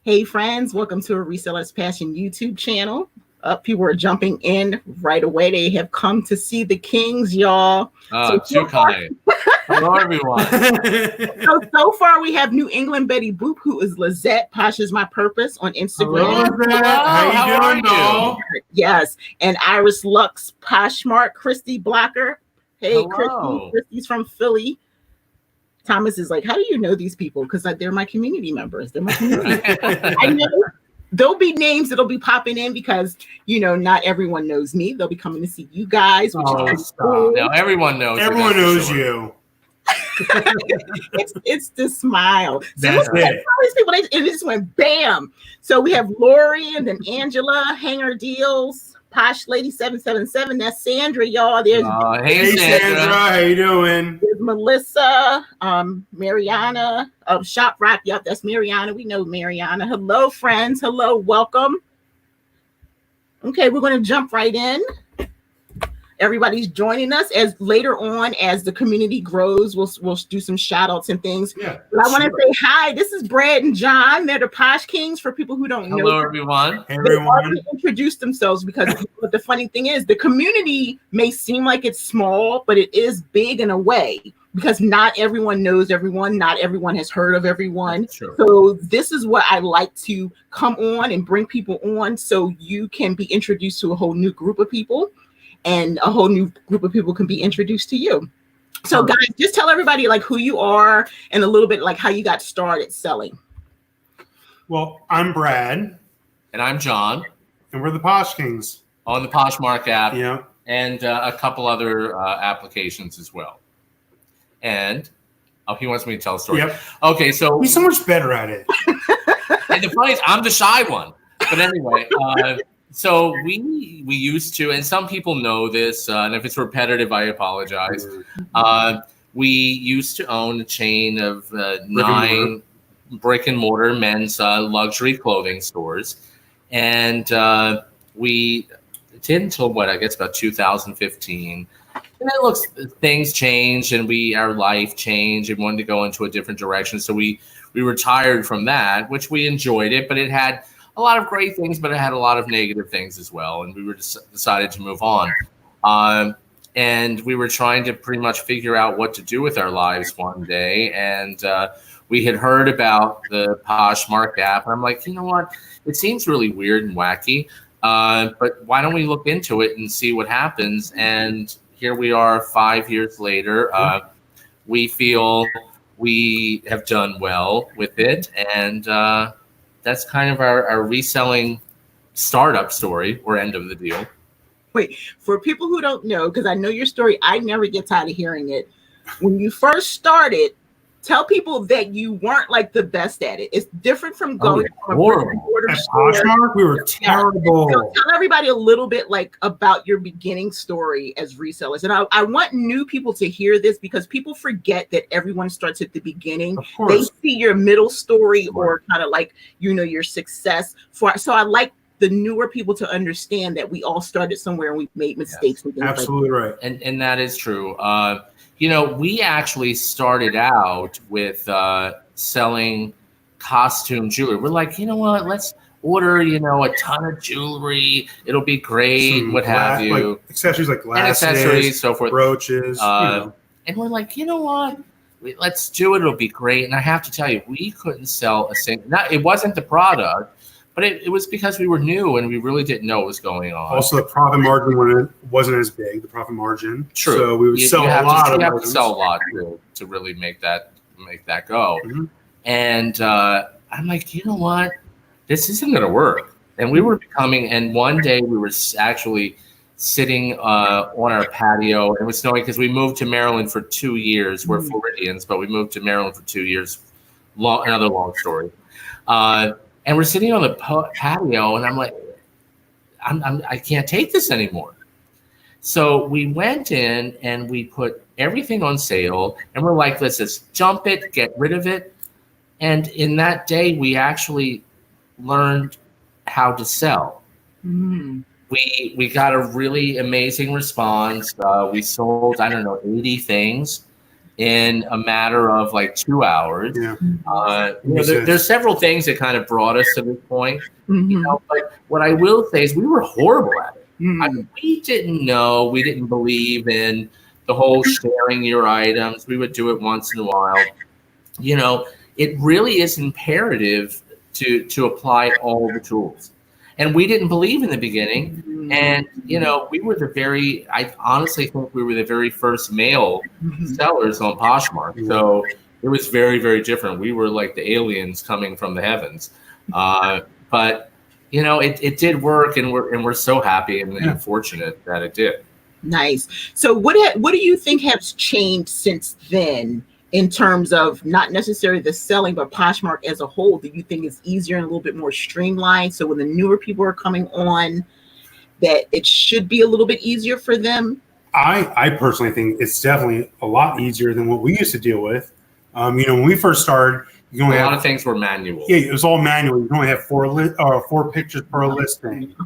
Hey friends, welcome to a Reseller's Passion YouTube channel. People are jumping in right away. They have come to see the Kings, y'all. Too kind. Hello, everyone. So far, we have New England Betty Boop, who is Lizette. Posh is my purpose on Instagram. Hello, Lizette. How you doing, Yes. And Iris Lux, Poshmark, Christy Blocker. Hey, Hello. Christy's from Philly. Thomas is like, how do you know these people? Because they're my community members. They're my community. I know there'll be names that'll be popping in because, not everyone knows me. They'll be coming to see you guys, which is cool. Now everyone knows. Everyone knows you. it's the smile. That's it. It just went bam. So we have Lori and then Angela, Hanger Deals. Posh Lady 777. That's Sandra, y'all. There's hey Sandra. How you doing? There's Melissa, Mariana of Shop Rock. Yep, that's Mariana. We know Mariana. Hello, friends. Hello, welcome. Okay, we're going to jump right in. Everybody's joining us as later on as the community grows. We'll do some shout outs and things. Yeah, but I want to say hi. This is Brad and Jon. They're the Posh Kings for people who don't know. Hello, everyone. They already introduced themselves because but the funny thing is the community may seem like it's small, but it is big in a way because not everyone knows everyone. Not everyone has heard of everyone. Sure. So this is what I like to come on and bring people on so you can be introduced to a whole new group of people. And a whole new group of people can be introduced to you. So guys, just tell everybody like who you are and a little bit like how you got started selling. Well, I'm Brad. And I'm Jon. And we're the Posh Kings. On the Poshmark app. Yeah. And a couple other applications as well. And, he wants me to tell a story. Yep. Okay, so. We're so much better at it. And the funny is, I'm the shy one. But anyway, so we used to, and some people know this, and if it's repetitive, I apologize. We used to own a chain of 9 brick and mortar men's luxury clothing stores, and we did until I guess about 2015. And then things changed, and our life changed, and wanted to go into a different direction. So we retired from that, which we enjoyed it, but it had a lot of great things, but it had a lot of negative things as well. And we decided to move on. And we were trying to pretty much figure out what to do with our lives one day. And we had heard about the Poshmark app. And I'm like, you know what? It seems really weird and wacky. But why don't we look into it and see what happens? And here we are 5 years later. We feel we have done well with it. And that's kind of our reselling startup story or end of the deal. Wait, for people who don't know, because I know your story, I never get tired of hearing it. When you first started, tell people that you weren't like the best at it. It's different from going to a brick-and-mortar store. Poshmark, we were terrible. So tell everybody a little bit like about your beginning story as resellers. And I want new people to hear this because people forget that everyone starts at the beginning. Of course. They see your middle story or kind of like, your success. So I like the newer people to understand that we all started somewhere and we made mistakes. Yes, absolutely right. And that is true. We actually started out with selling costume jewelry. We're like, you know what? Let's order, a ton of jewelry. It'll be great. What have you? Like accessories like glasses, and accessories, so forth. Brooches. And we're like, you know what? Let's do it. It'll be great. And I have to tell you, we couldn't sell a single. It wasn't the product. But it was because we were new and we really didn't know what was going on. Also, the profit margin wasn't as big. The profit margin. True. So we would sell a lot. You have to sell a lot to really make that go. Mm-hmm. And I'm like, you know what? This isn't going to work. And we were and one day we were actually sitting on our patio. It was snowing because we moved to Maryland for 2 years. We're Floridians, but we moved to Maryland for 2 years. Another long story. And we're sitting on the patio, and I'm like, I can't take this anymore. So we went in and we put everything on sale, and we're like, let's just jump it, get rid of it. And in that day, we actually learned how to sell. Mm-hmm. We got a really amazing response. We sold, 80 things. in a matter of like 2 hours. Yeah. There's several things that kind of brought us to this point. Mm-hmm. But what I will say is we were horrible at it. Mm-hmm. We didn't know, we didn't believe in the whole sharing your items. We would do it once in a while. It really is imperative to apply all the tools. And we didn't believe in the beginning. And, we were I honestly think we were the very first male sellers on Poshmark. So it was very, very different. We were like the aliens coming from the heavens. But, it did work, and we're so happy and fortunate that it did. Nice. So what do you think has changed since then in terms of not necessarily the selling, but Poshmark as a whole? Do you think it's easier and a little bit more streamlined? So when the newer people are coming on, that it should be a little bit easier for them? I personally think it's definitely a lot easier than what we used to deal with. When we first started, you can only a lot of things were manual. Yeah, it was all manual. You can only have 4 pictures per listing.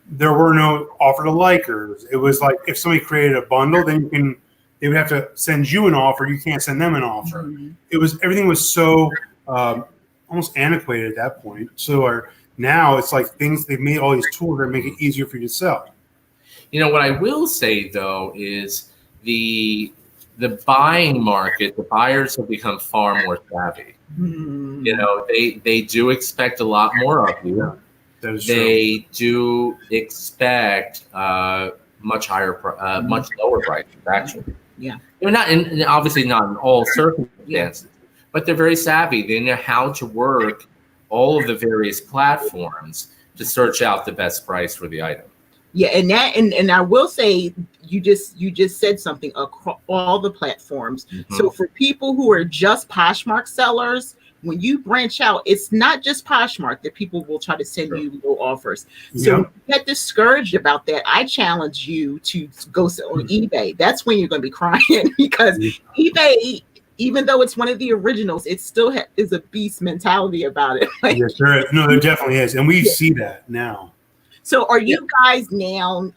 There were no offer to likers. It was like if somebody created a bundle, then they would have to send you an offer. You can't send them an offer. Mm-hmm. Everything was so almost antiquated at that point. So now it's like they've made all these tools that make it easier for you to sell. What I will say though is the buying market, the buyers have become far more savvy. Mm-hmm. They do expect a lot more of you. Yeah, that is they true. do expect much higher, much lower prices actually. Yeah. Obviously not in all circumstances, but they're very savvy. They know how to work all of the various platforms to search out the best price for the item. Yeah, and I will say you just said something across all the platforms. Mm-hmm. So for people who are just Poshmark sellers, when you branch out, it's not just Poshmark that people will try to send you low offers. So if you get discouraged about that, I challenge you to go on eBay. That's when you're going to be crying because eBay, even though it's one of the originals, it still is a beast mentality about it. Like, yes, there is. No, there definitely is, and we see that now. So are you guys now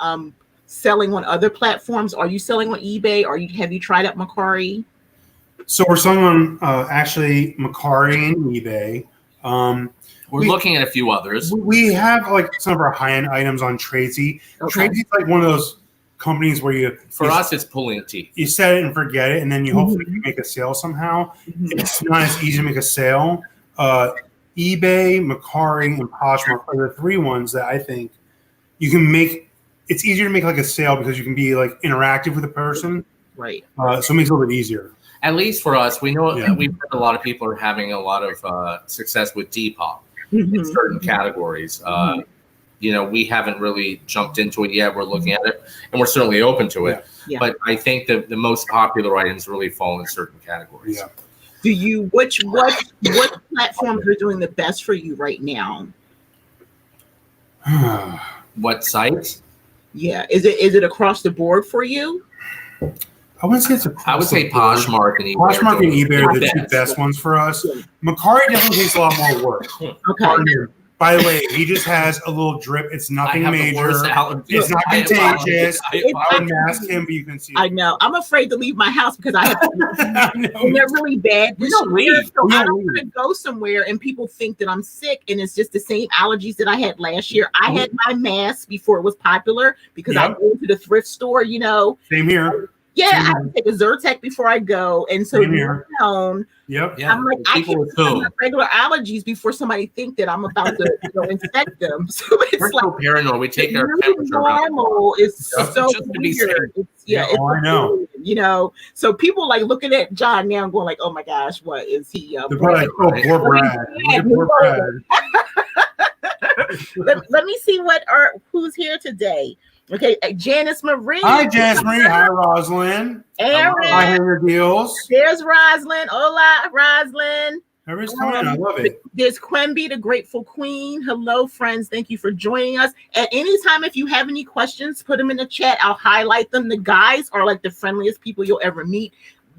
selling on other platforms? Are you selling on eBay? Have you tried out Mercari? So we're selling on actually Mercari and eBay. We're looking at a few others. We have like some of our high-end items on Tradesy. Okay. Tradesy's like one of those companies where for us it's pulling teeth. You set it and forget it, and then you hopefully make a sale somehow. Mm-hmm. It's not as easy to make a sale. eBay, Mercari, and Poshmark are the 3 ones that I think you can make. It's easier to make like a sale because you can be like interactive with the person. Right. So it makes it a little bit easier. At least for us, we know we've heard a lot of people are having a lot of success with Depop in certain categories. We haven't really jumped into it yet. We're looking at it, and we're certainly open to it. Yeah. But I think the most popular items really fall in certain categories. Yeah. Do you what platforms are doing the best for you right now? What sites? Yeah, is it across the board for you? I wouldn't say it's I would say Poshmark and eBay. Poshmark and eBay are the 2 best ones for us. Mercari definitely takes a lot more work. Okay. By the way, he just has a little drip. It's nothing major. It's not contagious. I would mask him, but you can see it. I know. I'm afraid to leave my house because I have and they're really bad. We don't leave. So I don't want to go somewhere and people think that I'm sick and it's just the same allergies that I had last year. I had my mask before it was popular because I go to the thrift store, Same here. Yeah, I have to take a Zyrtec before I go. And so I'm like, I can't have regular allergies before somebody think that I'm about to infect them. So it's we're so paranoid. We take our temperature. Normal is so just to be safe. I know. So people like looking at John now and going like, oh my gosh, what is he? They're like, poor Brad. Poor Brad. Let me see who's here today. Okay, Janice Marie. Hi, Janice Marie. Hi, Rosalind. Aaron. Hi, Henry Deals. There's Rosalind. Hola, Rosalind. Everybody's coming in. I love it. There's Quemby, the Grateful Queen. Hello, friends. Thank you for joining us. At any time, if you have any questions, put them in the chat. I'll highlight them. The guys are like the friendliest people you'll ever meet.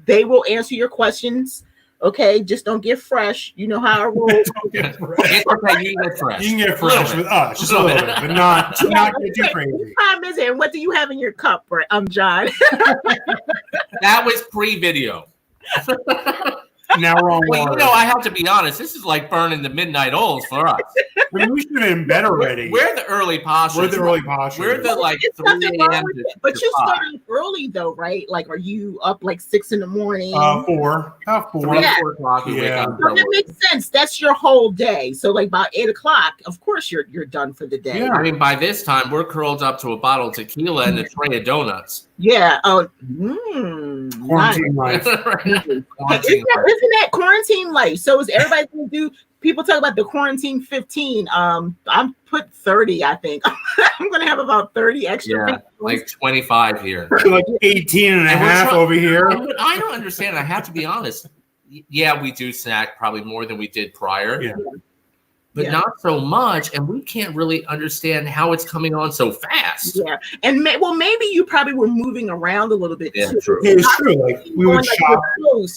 They will answer your questions Okay, just don't get fresh. You know how I roll. It's okay. You can get fresh. You can get fresh with us, just a little bit, but not get too crazy. What time is it? And what do you have in your cup, John? That was pre-video. Now we're on Well, water. I have to be honest. This is like burning the midnight oils for us. I mean, we should have been in bed already. We're the early poshers. We're the early poshers. We're the like There's 3 nothing wrong a.m. with to it. But you 5. started early though, right? Like, are you up like 6 in the morning? 4. About 4. 3 Yeah. 4 o'clock. You wake Yeah. up. So that makes sense. That's your whole day. So like about 8 o'clock, of course you're done for the day. Yeah. I mean, by this time, we're curled up to a bottle of tequila and a tray of donuts. Yeah. Oh, Quarantine life. Isn't Quarantine. that quarantine life? So is everybody gonna do? People talk about the quarantine 15. I'm put 30. I think I'm gonna have about 30 extra. Yeah, like 25 here. Like 18 and a And we're half over here. And what I don't understand. I have to be honest. Yeah, we do snack probably more than we did prior. Yeah. But not so much, and we can't really understand how it's coming on so fast. Yeah, and maybe you probably were moving around a little bit Yeah, too. true. Yeah, it's true. Like we would shop.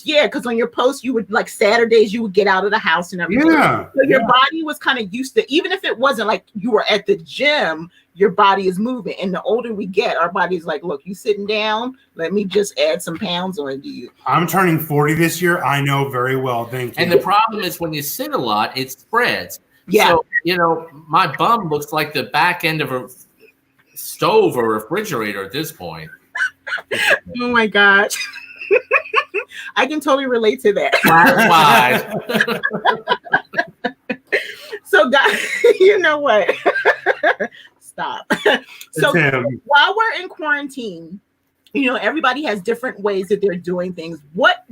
Yeah, because on your post, you would like Saturdays, you would get out of the house and everything. Yeah. So your body was kind of used to, even if it wasn't like you were at the gym, your body is moving. And the older we get, our body's like, look, you sitting down, let me just add some pounds onto you. I'm turning 40 this year. I know very well. Thank you. And the problem is when you sit a lot, it spreads. Yeah. So, my bum looks like the back end of a stove or refrigerator at this point. Oh my God. I can totally relate to that. Wide. So guys, you know what? Stop. So while we're in quarantine, everybody has different ways that they're doing things. What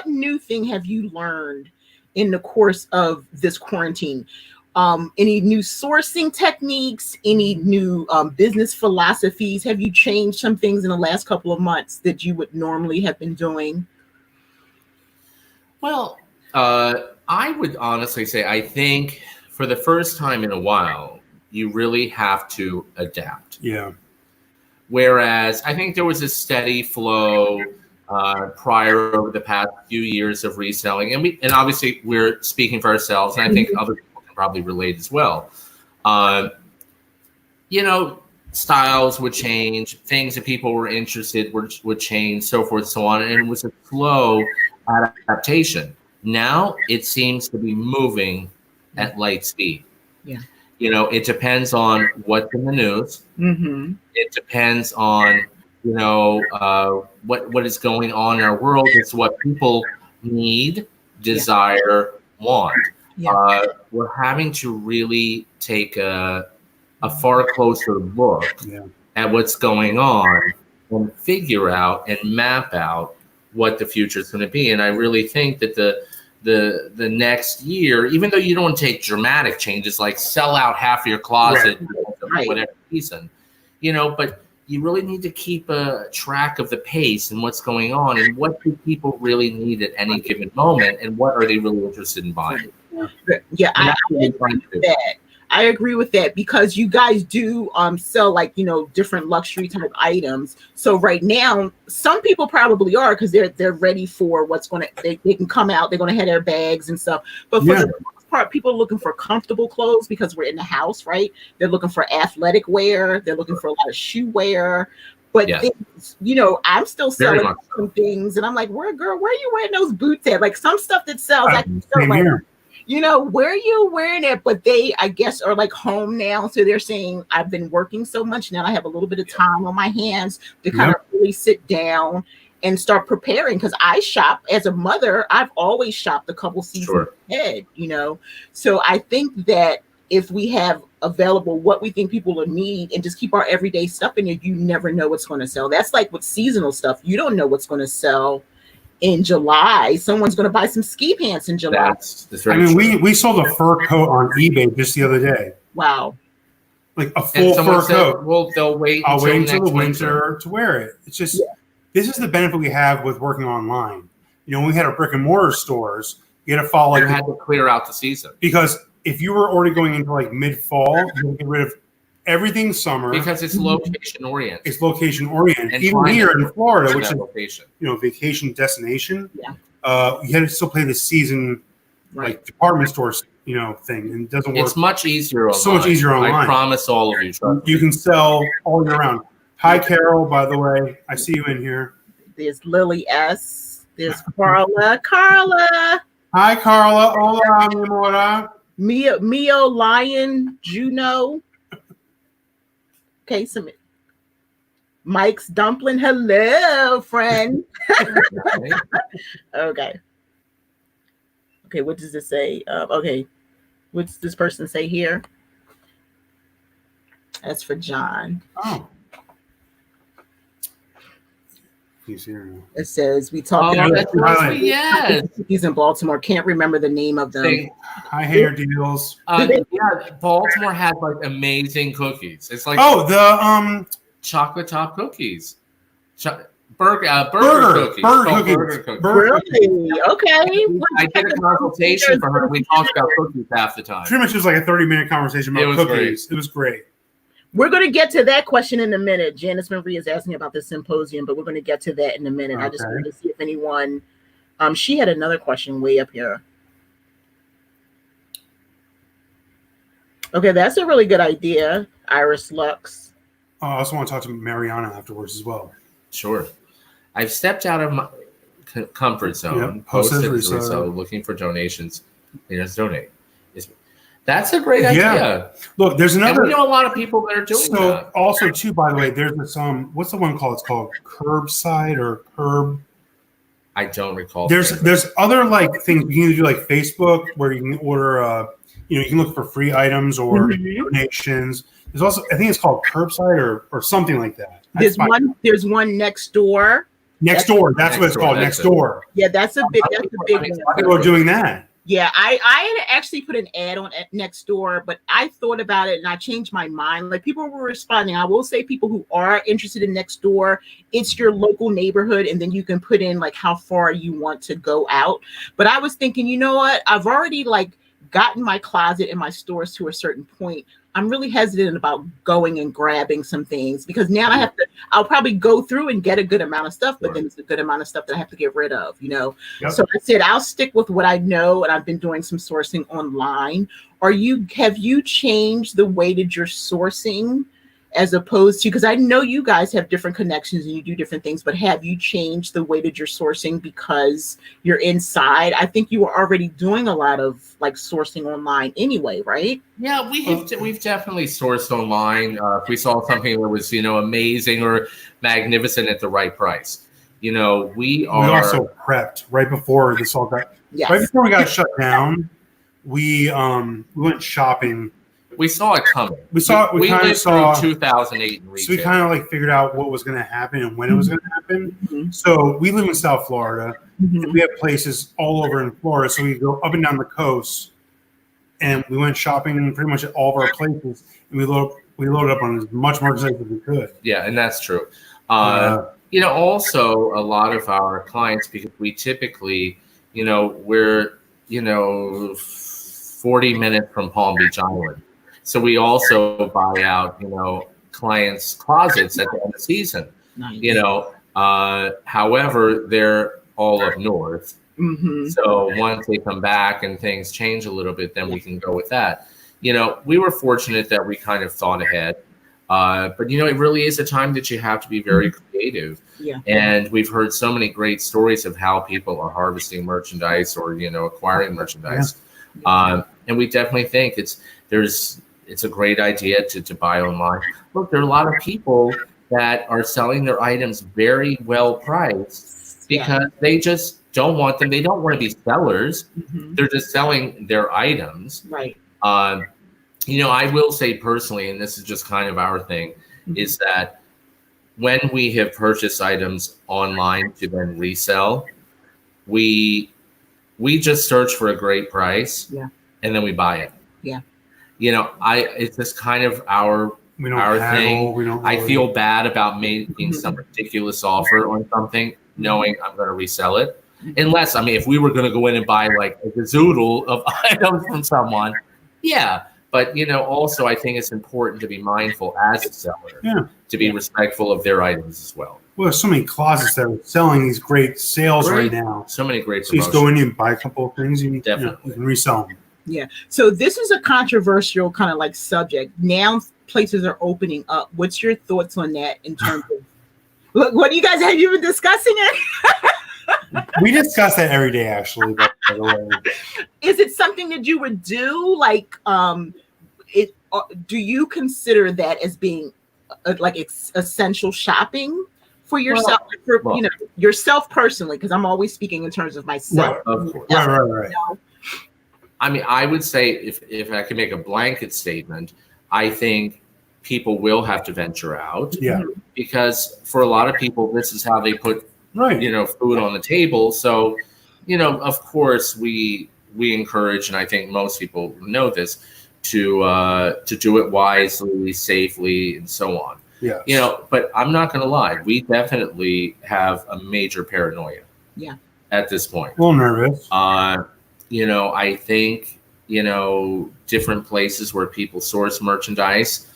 new thing have you learned in the course of this quarantine? Any new sourcing techniques, any new business philosophies? Have you changed some things in the last couple of months that you would normally have been doing? Well, I would honestly say, I think for the first time in a while, you really have to adapt. Yeah. Whereas I think there was a steady flow prior over the past few years of reselling, and obviously we're speaking for ourselves, and I think other people can probably relate as well. Styles would change, things that people were interested would change, so forth, so on, and it was a slow adaptation. Now it seems to be moving at light speed. Yeah. It depends on what's in the news. Mm-hmm. It depends on what is going on in our world. It's what people need, desire, want. Yeah. We're having to really take a far closer look at what's going on and figure out and map out what the future is going to be. And I really think that the next year, even though you don't take dramatic changes like sell out half of your closet, whatever reason, but you really need to keep a track of the pace and what's going on and what do people really need at any given moment and what are they really interested in buying. Yeah, I agree with that because you guys do sell like different luxury type items. So right now, some people probably are because they're ready for what's going to they can come out. They're going to have their bags and stuff. But for the most part, people are looking for comfortable clothes because we're in the house, right? They're looking for athletic wear. They're looking for a lot of shoe wear. But things, I'm still selling some things, and I'm like, where are you wearing those boots at? Like some stuff that sells, I can sell like. Where are you wearing it? But they, I guess, are like home now. So they're saying, I've been working so much now. I have a little bit of time on my hands to kind of really sit down and start preparing. Because I shop as a mother. I've always shopped a couple seasons ahead, So I think that if we have available what we think people will need and just keep our everyday stuff in there, you never know what's going to sell. That's like with seasonal stuff. You don't know what's going to sell. In July, someone's going to buy some ski pants in July. That's very true. We sold a fur coat on eBay just the other day. Wow. Like a full fur coat. Well, they'll wait. I'll wait until the winter to wear it. It's just, this is the benefit we have with working online. When we had our brick and mortar stores, you had to follow you had to clear out the season. Because if you were already going into like mid-fall, you would get rid of everything summer because it's location oriented. It's location oriented. And even here in Florida, which is vacation destination. Yeah. you had to still play the season like department stores, thing, and it doesn't work. It's much easier online. So much easier online. I promise all of you. You can sell all year round. Hi, Carol, by the way. I see you in here. There's Lily S. There's Carla. Carla. Hi, Carla. Hola, mi amora. Mio Lion Juno. Okay, Mike's Dumpling. Hello, friend. Okay. Okay, what does it say? Okay, what does this person say here? That's for John. Oh. He's here. It says, we talked about he's in Baltimore. Can't remember the name of them. High hair deals. Yeah, Baltimore had like amazing cookies. It's like the chocolate top cookies. Burger cookies. Really? Okay. I did a consultation for her. We talked about cookies half the time. Pretty much just like a 30-minute conversation about cookies. Great. It was great. We're going to get to that question in a minute. Janice Marie is asking about the symposium, but we're going to get to that in a minute. Okay. I just wanted to see if anyone, she had another question way up here. Okay, that's a really good idea, Iris Lux. I also want to talk to Mariana afterwards as well. Sure. I've stepped out of my comfort zone, posted Reseller, looking for donations. Just donate. That's a great idea. Yeah. Look, there's another. And we know a lot of people that are doing that. Also, too, by the way, there's this what's the one called? It's called Curbside or Curb. I don't recall. There's other like things you can do, like Facebook, where you can order. You can look for free items or donations. There's also, I think it's called Curbside or something like that. There's one next door. Next door. That's what it's called. Next door. Yeah, that's a big one. People are doing that. Yeah, I had actually put an ad on Nextdoor, but I thought about it and I changed my mind. Like, people were responding. I will say, people who are interested in Nextdoor, it's your local neighborhood, and then you can put in like how far you want to go out. But I was thinking, you know what? I've already like gotten my closet and my stores to a certain point. I'm really hesitant about going and grabbing some things because now I'll probably go through and get a good amount of stuff, but then it's a good amount of stuff that I have to get rid of, Yep. So I said, I'll stick with what I know. And I've been doing some sourcing online. Have you changed the way that you're sourcing as opposed to, because I know you guys have different connections and you do different things, but have you changed the way that you're sourcing because you're inside? I think you were already doing a lot of like sourcing online anyway, right? Yeah, we've definitely sourced online. If we saw something that was, amazing or magnificent at the right price. We also prepped right before this all got, right before we got shut down. We went shopping. We saw it coming. We kind of saw 2008 in retail. So we kind of like figured out what was going to happen and when it was going to happen. Mm-hmm. So we live in South Florida. Mm-hmm. And we have places all over in Florida. So we go up and down the coast, and we went shopping in pretty much at all of our places. And we loaded up on as much merchandise as we could. Yeah, and that's true. Also a lot of our clients, because we typically, we're 40 minutes from Palm Beach Island. So we also buy out, clients' closets at the end of the season. Nice. However, they're all up north. Mm-hmm. So once they come back and things change a little bit, then we can go with that. We were fortunate that we kind of thought ahead. But, it really is a time that you have to be very creative. Yeah. And we've heard so many great stories of how people are harvesting merchandise or, acquiring merchandise. Yeah. And we definitely think it's a great idea to buy online. Look, there are a lot of people that are selling their items very well priced because they just don't want them. They don't want to be sellers. Mm-hmm. They're just selling their items. Right. I will say personally, and this is just kind of our thing, is that when we have purchased items online to then resell, we just search for a great price and then we buy it. Yeah. It's just kind of our thing. I feel bad about making some ridiculous offer on something, knowing I'm going to resell it. Unless, if we were going to go in and buy like a gazoodle of items from someone, yeah. But, also I think it's important to be mindful as a seller to be respectful of their items as well. Well, there's so many closets that are selling these great sales right now. So many great So you just go in and buy a couple of things and you can resell them. Yeah. So this is a controversial kind of like subject. Now places are opening up. What's your thoughts on that in terms of look, what do you guys have you been discussing it? We discuss that every day, actually. By the way. Is it something that you would do? Like, do you consider that as being like essential shopping for yourself, you know, yourself personally? Because I'm always speaking in terms of myself. Right. Of course. Right. You know? I mean, I would say if I could make a blanket statement, I think people will have to venture out. Yeah. Because for a lot of people, this is how they put food on the table. So, of course, we encourage, and I think most people know this, to do it wisely, safely, and so on. Yeah. But I'm not going to lie, we definitely have a major paranoia. Yeah. At this point, a little nervous. I think different places where people source merchandise,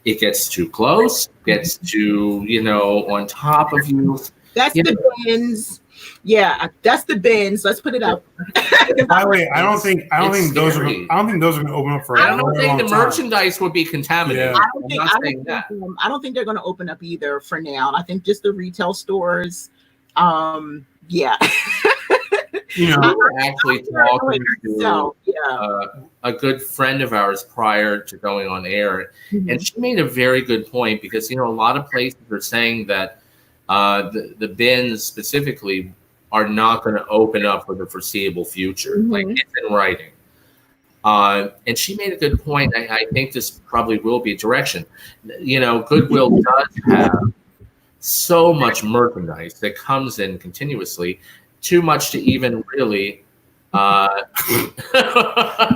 it gets too close, gets too on top of you. That's the bins. Yeah, that's the bins. Let's put it out. By the way, I don't think those are going to open up for. I don't think the merchandise would be contaminated. Yeah. I don't think they're going to open up either for now. I think just the retail stores. Yeah. We were actually talking to a good friend of ours prior to going on air, and she made a very good point because a lot of places are saying that the bins specifically are not going to open up for the foreseeable future. Like it's in writing. And she made a good point. I think this probably will be a direction. Goodwill does have so much merchandise that comes in continuously, too much to even really.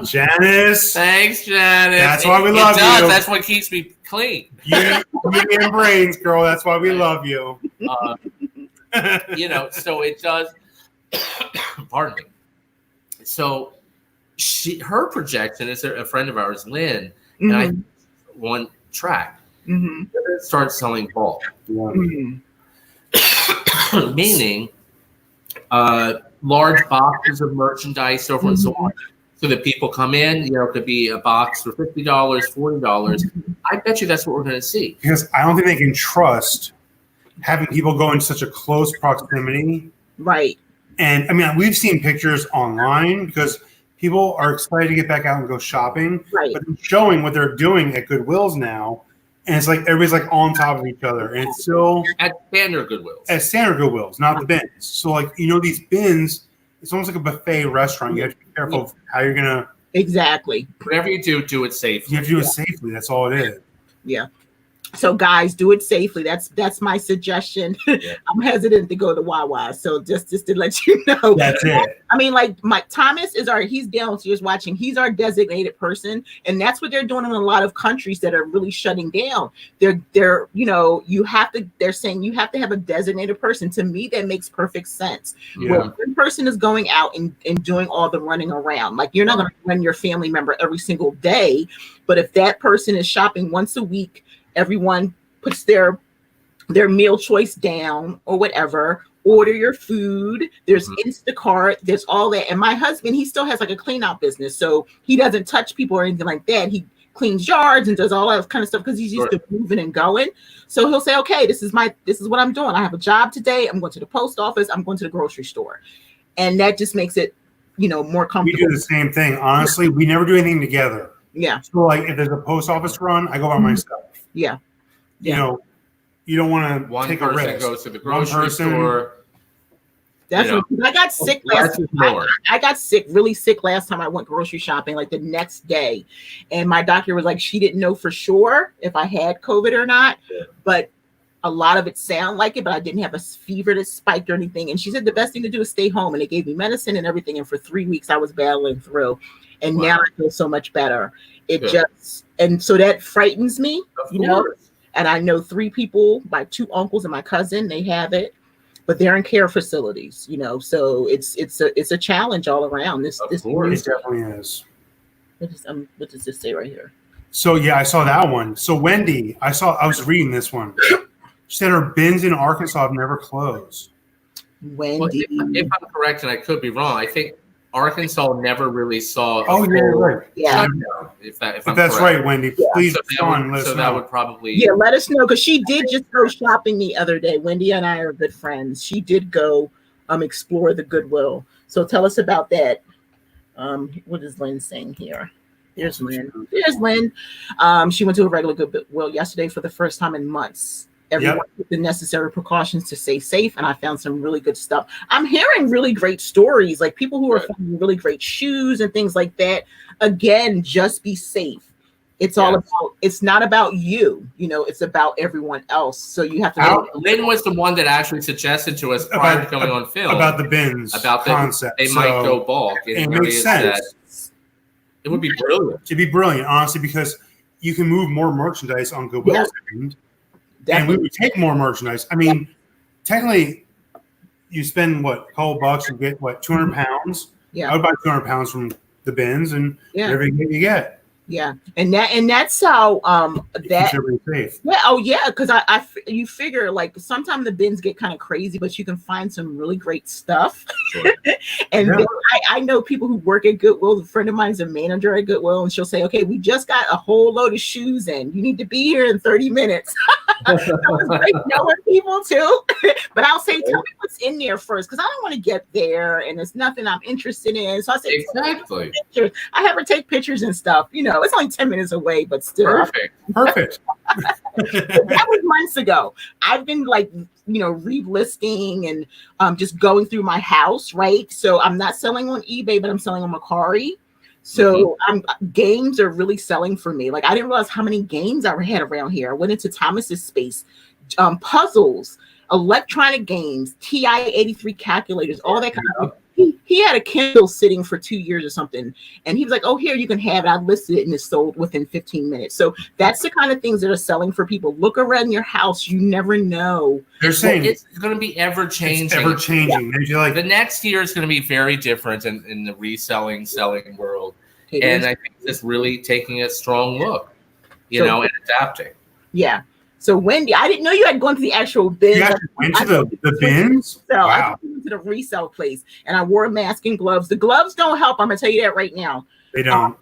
Janice. Thanks, Janice. That's why we love you. That's what keeps me clean. Beauty and brains, girl. That's why we love you. So it does. Pardon me. So her projection is a friend of ours, Lynn, and I one track. They're going to start selling bulk, meaning large boxes of merchandise, so forth and so on. So that people come in, it could be a box for $50, $40. I bet you that's what we're going to see. Because I don't think they can trust having people go in such a close proximity. Right. And I mean, we've seen pictures online because people are excited to get back out and go shopping. Right. But they're showing what they're doing at Goodwill's now. And it's like everybody's like on top of each other. And it's still at standard Goodwills. At standard Goodwills, not the bins. So like, these bins, it's almost like a buffet restaurant. You have to be careful of how you're gonna whatever you do it safely. You have to do it safely. That's all it is. Yeah. So guys, do it safely. That's my suggestion. Yeah. I'm hesitant to go to Wawa. So just to let you know. That's it. I mean, like Thomas he's downstairs watching. He's our designated person. And that's what they're doing in a lot of countries that are really shutting down. They're saying you have to have a designated person. To me, that makes perfect sense. Yeah. Where one person is going out and doing all the running around. Like you're not going to run your family member every single day. But if that person is shopping once a week, everyone puts their meal choice down or whatever. Order your food. There's Instacart. There's all that. And my husband, he still has like a clean out business. So he doesn't touch people or anything like that. He cleans yards and does all that kind of stuff because he's used to moving and going. So he'll say, okay, this is what I'm doing. I have a job today. I'm going to the post office. I'm going to the grocery store. And that just makes it, more comfortable. We do the same thing. Honestly, we never do anything together. Yeah. So like if there's a post office run, I go by myself. Yeah. You don't want to take a risk. One person goes to the grocery store. Definitely. I got sick I got really sick last time I went grocery shopping, like the next day. And my doctor was like, she didn't know for sure if I had COVID or not. Yeah. But a lot of it sounded like it, but I didn't have a fever that spiked or anything. And she said the best thing to do is stay home. And they gave me medicine and everything. And for 3 weeks, I was battling through. And now I feel so much better. And so that frightens me, and I know 3 people, my 2 uncles and my cousin, they have it, but they're in care facilities, so it's a challenge all around. This it definitely is. What does this say right here? So yeah, I saw that one. So Wendy, I was reading this one. She said her bins in Arkansas have never closed. Wendy. Well, if I'm correct, and I could be wrong, I think Arkansas never really saw. Right. Yeah. If That's correct. right, Wendy. Yeah. Please, So that would probably. Yeah, let us know, because she did just go shopping the other day. Wendy and I are good friends. She did go explore the Goodwill. So tell us about that. What is Lynn saying here? There's Lynn. She went to a regular Goodwill yesterday for the first time in months. Everyone took the necessary precautions to stay safe, and I found some really good stuff. I'm hearing really great stories, like people who are finding really great shoes and things like that. Again, just be safe. It's all about, it's not about you, it's about everyone else. So you have to. Lynn was the one that actually suggested to us prior to coming on film about the bins, about concept. They might go bulk. It makes sense. It would be brilliant. It'd be brilliant, honestly, because you can move more merchandise on Goodwill's end, and we would take more merchandise. I mean, technically, you spend a couple bucks and get 200 pounds. Yeah, I would buy 200 pounds from the bins, and everything you get. Yeah, and that's how that safe. Yeah, because you figure like sometimes the bins get kind of crazy, but you can find some really great stuff. Sure. And then I know people who work at Goodwill. A friend of mine is a manager at Goodwill, and she'll say, "Okay, we just got a whole load of shoes in. You need to be here in 30 minutes." So it's great knowing people too. But I'll say, tell me what's in there first, because I don't want to get there and it's nothing I'm interested in. So I say, exactly. Pictures. I have her take pictures and stuff. It's only 10 minutes away, but still. Perfect. That was months ago. I've been relisting and just going through my house, right? So I'm not selling on eBay, but I'm selling on Mercari. So games are really selling for me. Like, I didn't realize how many games I had around here. I went into Thomas's space, puzzles, electronic games, TI-83 calculators, all that kind of stuff. He had a Kindle sitting for 2 years or something, and he was like, "Oh, here, you can have it." I listed it, and it's sold within 15 minutes. So that's the kind of things that are selling for people. Look around your house; you never know. They're saying it's going to be ever changing. Yeah. The next year is going to be very different in the selling world, and I think it's really taking a strong look, and adapting. Yeah. So Wendy, I didn't know you had gone to the actual bins. You actually went to the bins? Wow. I went to the resale place, and I wore a mask and gloves. The gloves don't help. I'm gonna tell you that right now. They don't.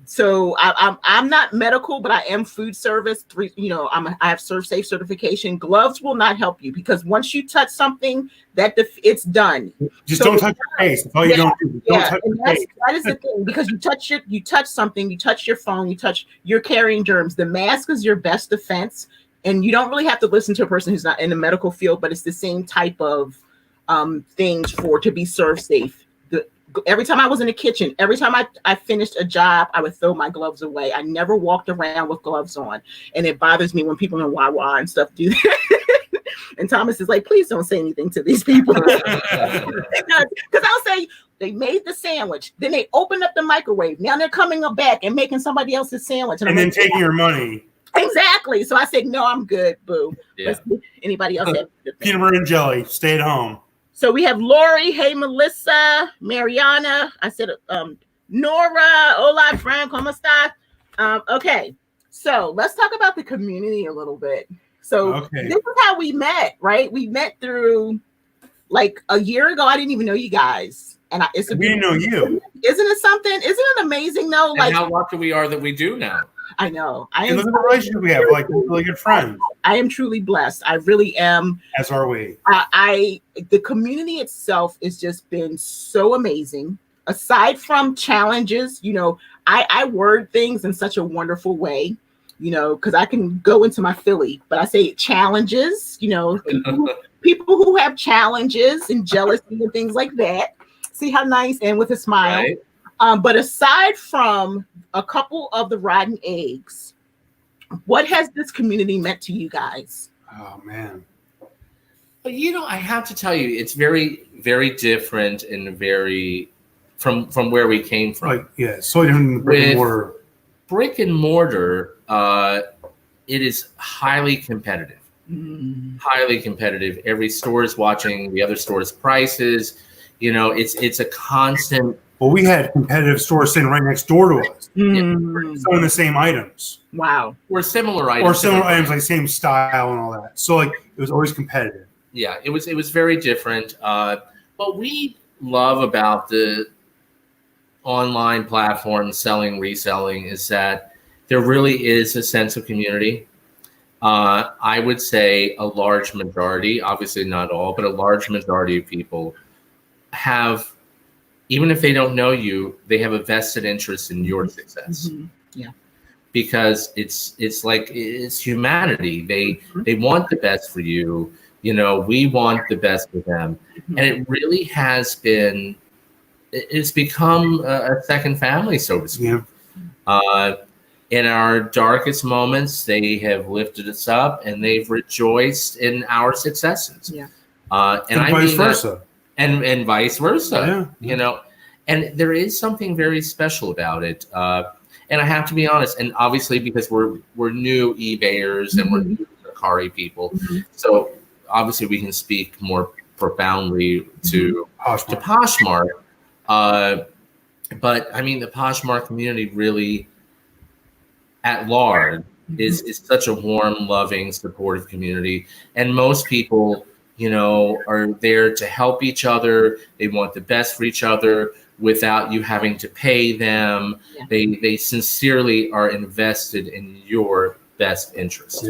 So I'm not medical, but I am food service. I have ServSafe certification. Gloves will not help you, because once you touch something, it's done. Just don't touch your face. That's all you don't do. Don't touch your face. That is the thing, because you touch something, you touch your phone, you're carrying germs. The mask is your best defense. And you don't really have to listen to a person who's not in the medical field, but it's the same type of things to be ServSafe. Every time I was in the kitchen, every time I finished a job, I would throw my gloves away. I never walked around with gloves on. And it bothers me when people in Wawa and stuff do that. And Thomas is like, "Please don't say anything to these people." Because I'll say, they made the sandwich, then they opened up the microwave. Now they're coming back and making somebody else's sandwich. And then taking your money. Exactly. So I said, "No, I'm good. Boo." Yeah. Anybody else have peanut butter and jelly? Stay at home. So we have Lori. Hey, Melissa, Mariana. I said, Nora. Hola, Frank. ¿Cómo estás? Okay. So let's talk about the community a little bit. So This is how we met, right? We met through like a year ago. I didn't even know you guys. And we didn't know you. Isn't it something? Isn't it amazing though? And how lucky we are that we do now. I know. Look at the relationship we have, like really good friends. I am truly blessed. I really am. As are we. The community itself has just been so amazing. Aside from challenges, I word things in such a wonderful way, because I can go into my Philly, but I say challenges, people who have challenges and jealousy and things like that. See how nice, and with a smile. Right. But aside from a couple of the rotten eggs, what has this community meant to you guys? Oh, man. But, I have to tell you, it's very, very different and very from where we came from. So different than brick and mortar. Brick and mortar, it is highly competitive. Highly competitive. Every store is watching the other store's prices. It's a constant Well, we had competitive stores sitting right next door to us, Mm. selling the same items. Wow. Or similar items. Like same style and all that. So like it was always competitive. Yeah, it was very different. What we love about the online platform selling, reselling is that there really is a sense of community. I would say a large majority, obviously not all, but a large majority of people have, even if they don't know you, they have a vested interest in your success. Mm-hmm. Yeah. Because it's humanity. They want the best for you. We want the best for them. Mm-hmm. And it really has been, it's become a second family, so to speak. Yeah. In our darkest moments, they have lifted us up and they've rejoiced in our successes. Yeah. And vice versa. And vice versa. Yeah. And there is something very special about it. And I have to be honest, and obviously because we're new eBayers and we're new Mercari people, so obviously we can speak more profoundly to Poshmark. But I mean, the Poshmark community really, at large, is such a warm, loving, supportive community, and most people, are there to help each other. They want the best for each other without you having to pay them. Yeah. They sincerely are invested in your best interest.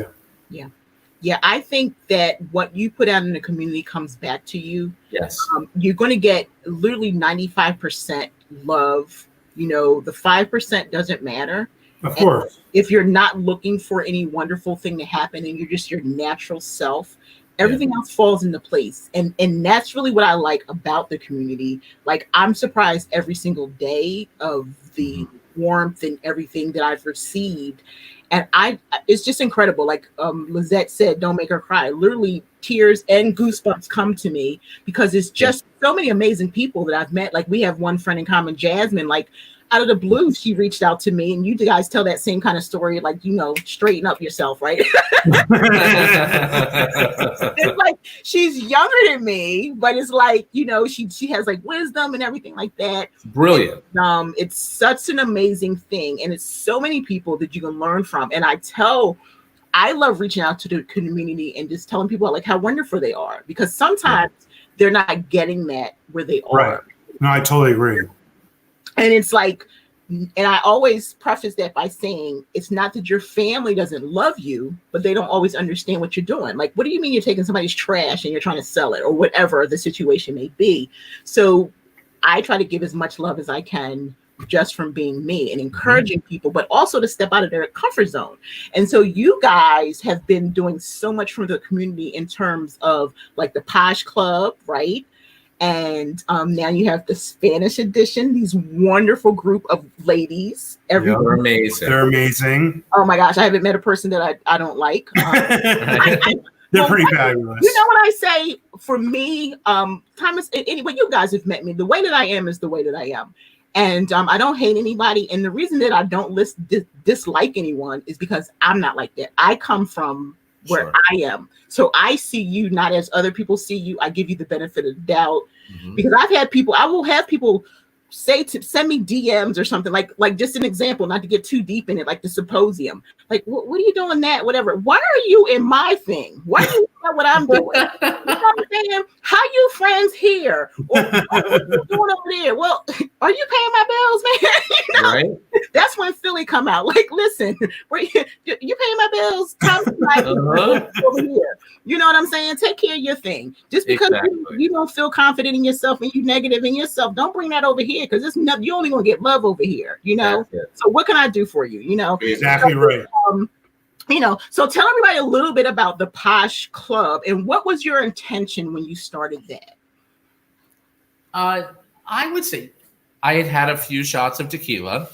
Yeah, I think that what you put out in the community comes back to you. Yes. You're going to get literally 95% love. The 5% doesn't matter. Of course. And if you're not looking for any wonderful thing to happen and you're just your natural self, everything else falls into place. And that's really what I like about the community. Like, I'm surprised every single day of the warmth and everything that I've received. And it's just incredible. Like Lizette said, don't make her cry. Literally tears and goosebumps come to me because it's just so many amazing people that I've met. Like, we have one friend in common, Jasmine, like out of the blue, she reached out to me, and you guys tell that same kind of story, like, straighten up yourself, right? It's like, she's younger than me, but it's like, she has like wisdom and everything like that. Brilliant. And, it's such an amazing thing. And it's so many people that you can learn from. And I love reaching out to the community and just telling people like how wonderful they are, because sometimes they're not getting that where they are. Right. No, I totally agree. And it's like, and I always preface that by saying, it's not that your family doesn't love you, but they don't always understand what you're doing. Like, what do you mean you're taking somebody's trash and you're trying to sell it, or whatever the situation may be? So I try to give as much love as I can just from being me and encouraging people, but also to step out of their comfort zone. And so you guys have been doing so much for the community in terms of like the Posh Club, right? And now you have the Spanish edition, these wonderful group of ladies. They're amazing. They're amazing. Oh my gosh, I haven't met a person that I don't like. They're pretty fabulous. You know what I say? For me, Thomas, anyway, you guys have met me. The way that I am is the way that I am. And I don't hate anybody. And the reason that I don't dislike anyone is because I'm not like that. I come from where I am. So I see you not as other people see you. I give you the benefit of the doubt, because I will have people send me DMs or something, like just an example, not to get too deep in it, like the symposium. Like, what are you doing that? Whatever. Why are you in my thing? Why do you know what I'm doing? You know what I'm saying? How you friends here? Or what are you doing over there? Well, are you paying my bills, man? Right. That's when Philly come out. Like, listen, you paying my bills? Time over here. You know what I'm saying? Take care of your thing. Just because you don't feel confident in yourself and you negative in yourself, don't bring that over here, because it's not, you're only gonna get love over here. So what can I do for you? Exactly right. So tell everybody a little bit about the Posh Club and what was your intention when you started that? I would say I had a few shots of tequila,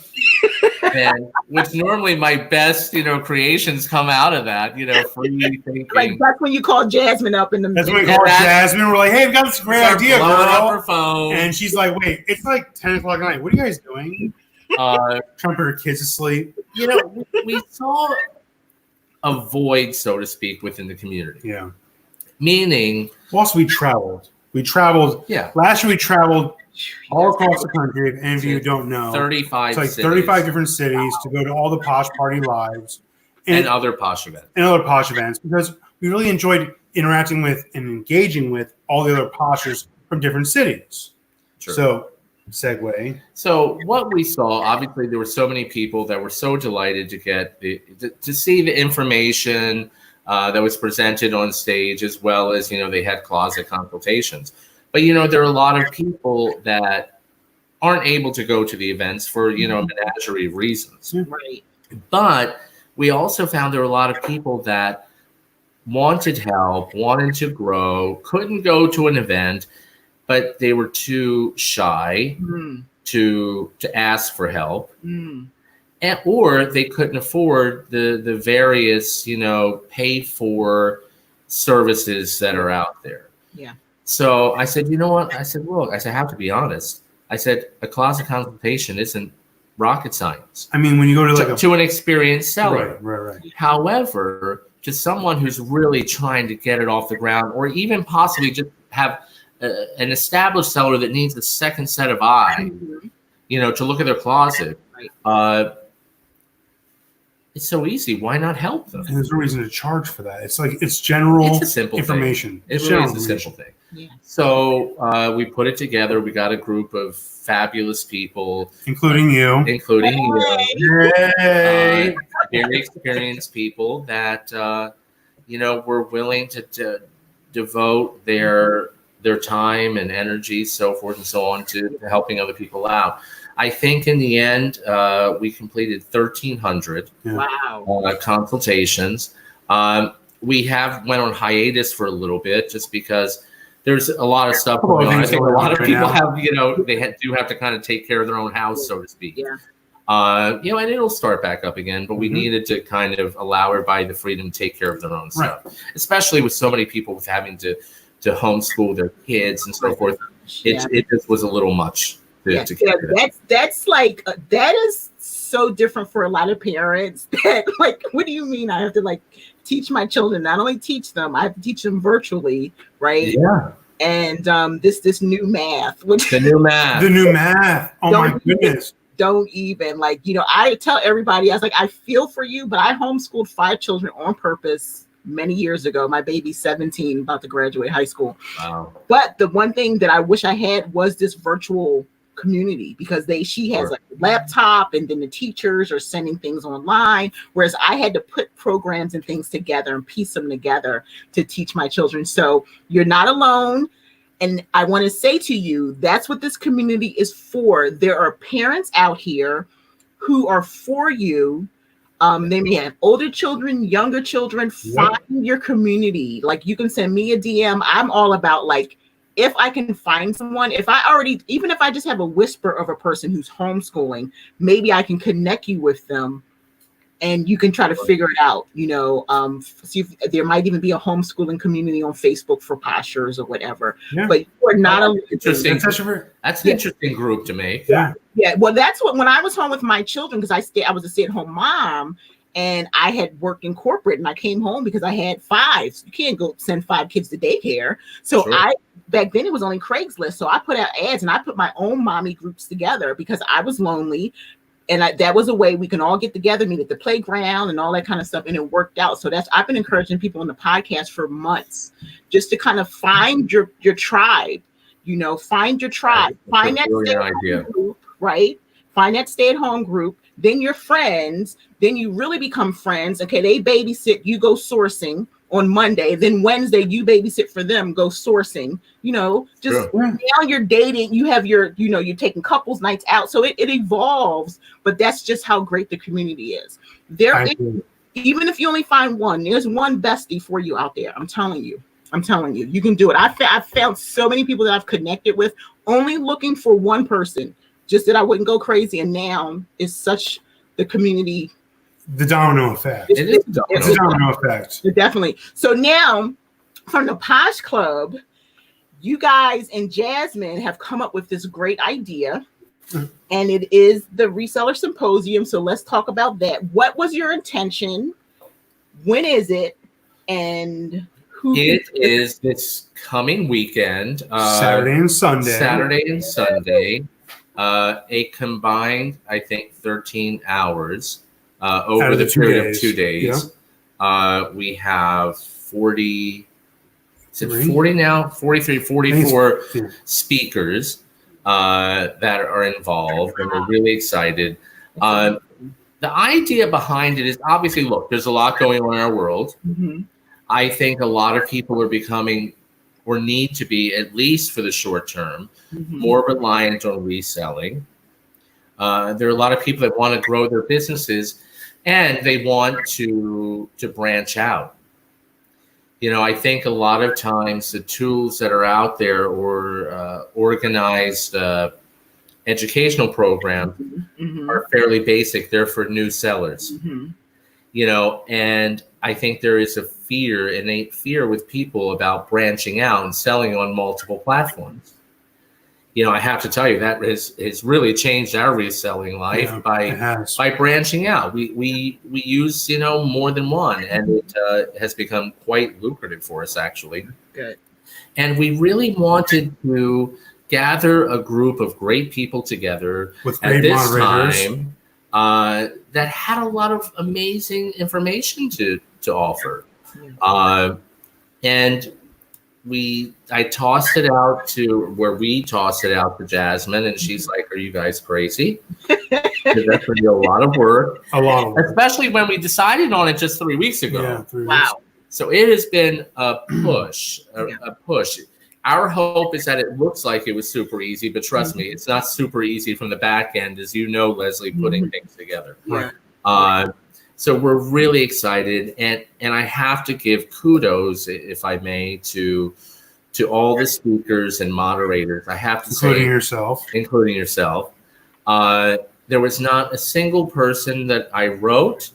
and which normally my best, creations come out of that, free thinking. Like, that's when you call Jasmine up in the. That's when we call Jasmine. We're like, "Hey, we've got this great idea, girl." Up her phone, and she's like, "Wait, it's like 10 o'clock at night. What are you guys doing?" Trying to put her kids to sleep. We saw a void, so to speak, within the community. Yeah. Meaning, plus we traveled. We traveled. Yeah. Last year we traveled all across the country. If any of you don't know, 35 it's like cities. 35 different cities to go to all the Posh Party Lives and other Posh events. Because we really enjoyed interacting with and engaging with all the other Poshers from different cities. Sure. So, segue. So what we saw, obviously, there were so many people that were so delighted to get to see the information that was presented on stage, as well as, they had closet consultations. But, there are a lot of people that aren't able to go to the events for, a menagerie of reasons. Right. But we also found there were a lot of people that wanted help, wanted to grow, couldn't go to an event, but they were too shy to ask for help. Or they couldn't afford the various, pay for services that are out there. Yeah. So I said, you know what? I said, look, I have to be honest. I said, a closet consultation isn't rocket science. I mean, when you go to to an experienced seller. Right. However, to someone who's really trying to get it off the ground, or even possibly just have an established seller that needs a second set of eyes, to look at their closet. Right. It's so easy. Why not help them? And there's no reason to charge for that. It's like it's general it's a simple information. Thing. It really is a simple thing. Yeah. So we put it together. We got a group of fabulous people, including you, very experienced people that were willing to devote their time and energy, so forth and so on, to helping other people out. I think in the end, we completed 1,300 consultations. We went on hiatus for a little bit just because there's a lot of stuff going on. I think a lot of people have, do have to kind of take care of their own house, so to speak. Yeah. And it'll start back up again, but we needed to kind of allow everybody the freedom to take care of their own stuff, especially with so many people with having to homeschool their kids and so forth. It just was a little much. That's like that is so different for a lot of parents. That like, what do you mean? I have to like teach my children? Not only teach them, I have to teach them virtually, right? Yeah. And this new math, the new math. Oh my goodness. Don't even I tell everybody, I was like, I feel for you, but I homeschooled 5 children on purpose many years ago. My baby's 17, about to graduate high school. Wow. But the one thing that I wish I had was this virtual community, because she has like a laptop, and then the teachers are sending things online, whereas I had to put programs and things together and piece them together to teach my children. So you're not alone. And I want to say to you, that's what this community is for. There are parents out here who are for you. They may have older children, younger children. Find your community. Like, you can send me a DM. I'm all about, like, if I can find someone, even if I just have a whisper of a person who's homeschooling, maybe I can connect you with them, and you can try to figure it out. See if there might even be a homeschooling community on Facebook for Poshers or whatever. Yeah. But you are not interesting. That's an interesting group to make. Yeah. Yeah. Well, that's what, when I was home with my children, because I was a stay-at-home mom, and I had worked in corporate, and I came home because I had 5. So you can't go send 5 kids to daycare. So back then it was only Craigslist. So I put out ads, and I put my own mommy groups together because I was lonely. And that was a way we can all get together, meet at the playground and all that kind of stuff. And it worked out. So I've been encouraging people on the podcast for months just to kind of find your tribe, find your tribe, find that stay-at-home group, right? Find that stay-at-home group, then your friends, then you really become friends. Okay, they babysit, you go sourcing on Monday, then Wednesday you babysit for them, go sourcing, now you're dating, you have you're taking couples nights out. So it evolves, but that's just how great the community is. Even if you only find one, there's one bestie for you out there. I'm telling you, you can do it. I've found so many people that I've connected with only looking for one person, just that I wouldn't go crazy. And now it's such the community. The domino effect. It's a domino effect. Definitely. So now, from the Posh Club, you guys and Jasmine have come up with this great idea, and it is the Reseller Symposium. So let's talk about that. What was your intention? When is it? And It is this coming weekend. Saturday and Sunday. Saturday and Sunday. A combined, I think, 13 hours over the period of 2 days. Yeah. We have 40, is it 40 now? 43, 44 speakers that are involved, and we're really excited. The idea behind it is obviously, look, there's a lot going on in our world. Mm-hmm. I think a lot of people are becoming, or need to be, at least for the short term, more reliant on reselling. There are a lot of people that want to grow their businesses, and they want to branch out. You know, I think a lot of times the tools that are out there, or organized educational programs, are fairly basic. They're for new sellers. You know, and I think there is a innate fear with people about branching out and selling on multiple platforms. You know, I have to tell you, that has really changed our reselling life by branching out. We use, you know, more than one, and it has become quite lucrative for us, actually. Good. And we really wanted to gather a group of great people together with at great this moderators. Time that had a lot of amazing information to offer. And I tossed it out to Jasmine, and she's like, "Are you guys crazy?" That's going to be a lot of work. Especially when we decided on it just 3 weeks ago. Yeah, 3 weeks. Wow. So it has been a push, a push. Our hope is that it looks like it was super easy, but trust me, it's not super easy from the back end, as you know, Leslie, putting things together. Right. So we're really excited, and I have to give kudos, if I may, to all the speakers and moderators. I have to say, including yourself. There was not a single person that I wrote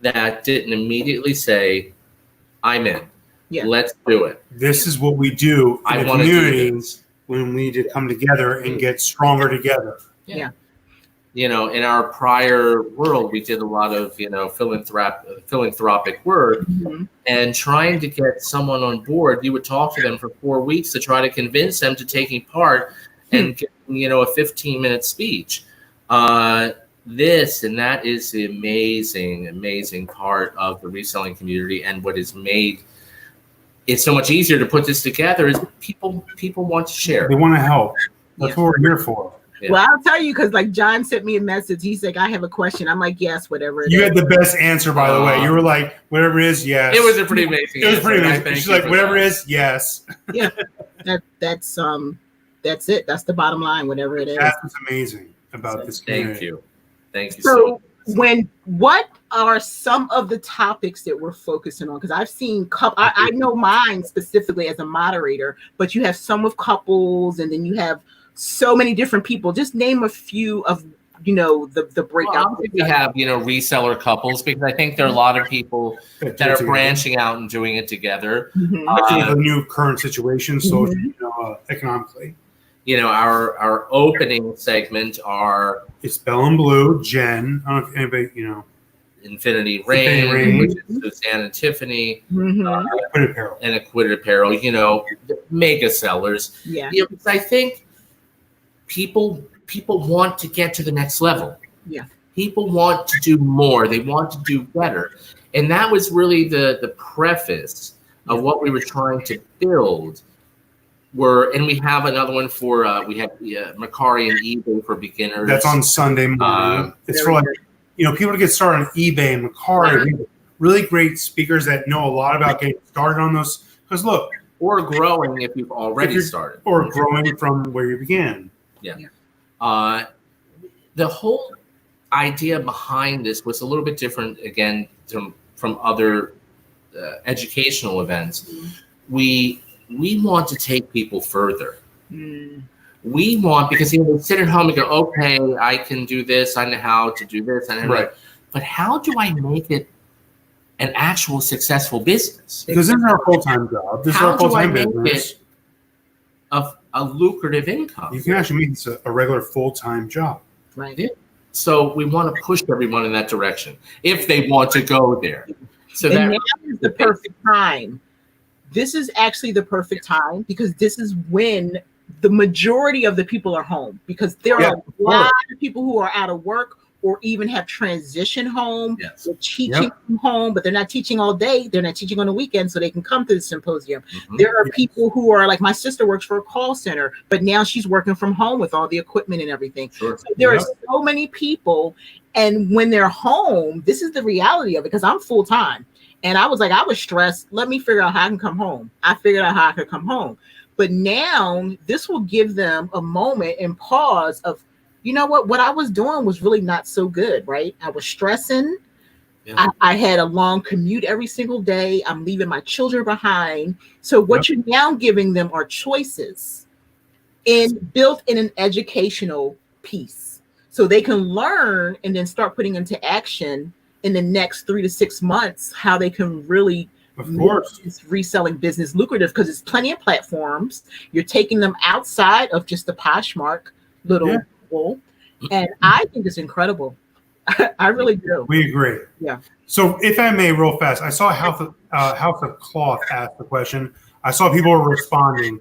that didn't immediately say, "I'm in. Yeah. Let's do it." This is what we do in the community when we need to come together and get stronger together. Yeah. You know, in our prior world, we did a lot of, you know, philanthropic work, and trying to get someone on board. You would talk to them for 4 weeks to try to convince them to taking part and give them, you know, a 15-minute speech. This and that is the amazing part of the reselling community, and what has made it so much easier to put this together is people want to share. They want to help. That's what we're here for. Yeah. Well, I'll tell you, because like John sent me a message. He's like, "I have a question." I'm like, "Yes, whatever it is." You had the best answer, by the way. You were like, "Whatever it is, yes." It was a pretty amazing. It was pretty amazing. She's like, "Whatever it is, yes." Yeah, that's it. That's the bottom line. Whatever it is. That's what's amazing about this community. Thank you. So what are some of the topics that we're focusing on? Because I've seen I know mine specifically as a moderator, but you have some with couples, and then you have so many different people. Just name a few of, you know, the breakout. Well, we have, you know, reseller couples, because I think there are a lot of people that are branching out and doing it together. The new current situation, social, you know, economically. You know, our opening segment it's Bell and Blue, Jen. I don't know if anybody, you know. Infinity Rain, which is Suzanne and Tiffany, and Acquitted Apparel, you know, mega sellers. Yeah. You know, because I think people want to get to the next level. Yeah. People want to do more. They want to do better. And that was really the preface of what we were trying to build. And we have another one for we have Mercari and eBay for beginners. That's on Sunday morning. It's for, like, you know, people to get started on eBay and Mercari. Really great speakers that know a lot about getting started on those. Because look, or growing if you've already started, or growing from where you began. Yeah. The whole idea behind this was a little bit different, again, from other educational events. We want to take people further. We want, because they sit at home and go, "Okay, I can do this. I know how to do this. But how do I make it an actual successful business?" Because this is our full-time job. This is our full-time business. Of a lucrative income. You can actually make this a regular full-time job. Right. Yeah. So we want to push everyone in that direction if they want to go there. So now is the perfect time this is actually the perfect time because this is when the majority of the people are home, because there are a lot of people who are out of work or even have transitioned home. Yes. They're teaching from home, but they're not teaching all day. They're not teaching on the weekend, so they can come to the symposium. There are people who are like, my sister works for a call center, but now she's working from home with all the equipment and everything. Sure. So there are so many people, and when they're home, this is the reality of it, because I'm full time. And I was like, I was stressed. Let me figure out how I can come home. I figured out how I could come home. But now this will give them a moment and pause of, you know what I was doing was really not so good, right? I was stressing. Yeah. I had a long commute every single day. I'm leaving my children behind. So what you're now giving them are choices built in an educational piece. So they can learn and then start putting into action in the next 3 to 6 months how they can really make this reselling business lucrative, because it's plenty of platforms. You're taking them outside of just the Poshmark little bubble, and I think it's incredible. I really do. We agree. Yeah. So if I may, real fast, I saw House of Cloth ask the question. I saw people were responding.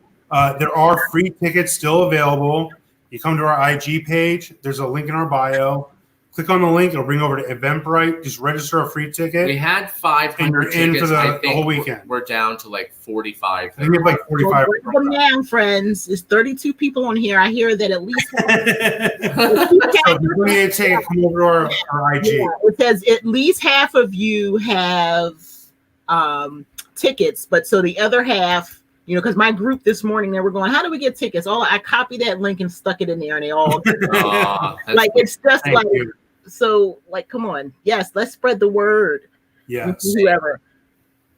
There are free tickets still available. You come to our IG page. There's a link in our bio. Click on the link. It'll bring over to Eventbrite. Just register a free ticket. We had 500 in tickets. for I think the whole weekend. We're down to like 45. I think we have like 45. Well, now, friends, there's 32 people on here. I hear that at least. So if you need a ticket, come over to our IG. Yeah, it says at least half of you have tickets, but so the other half, you know, because my group this morning, they were going, how do we get tickets? Oh, I copied that link and stuck it in there, and they all like, it's just like, so like, come on. Yes, let's spread the word. Yes. Whoever.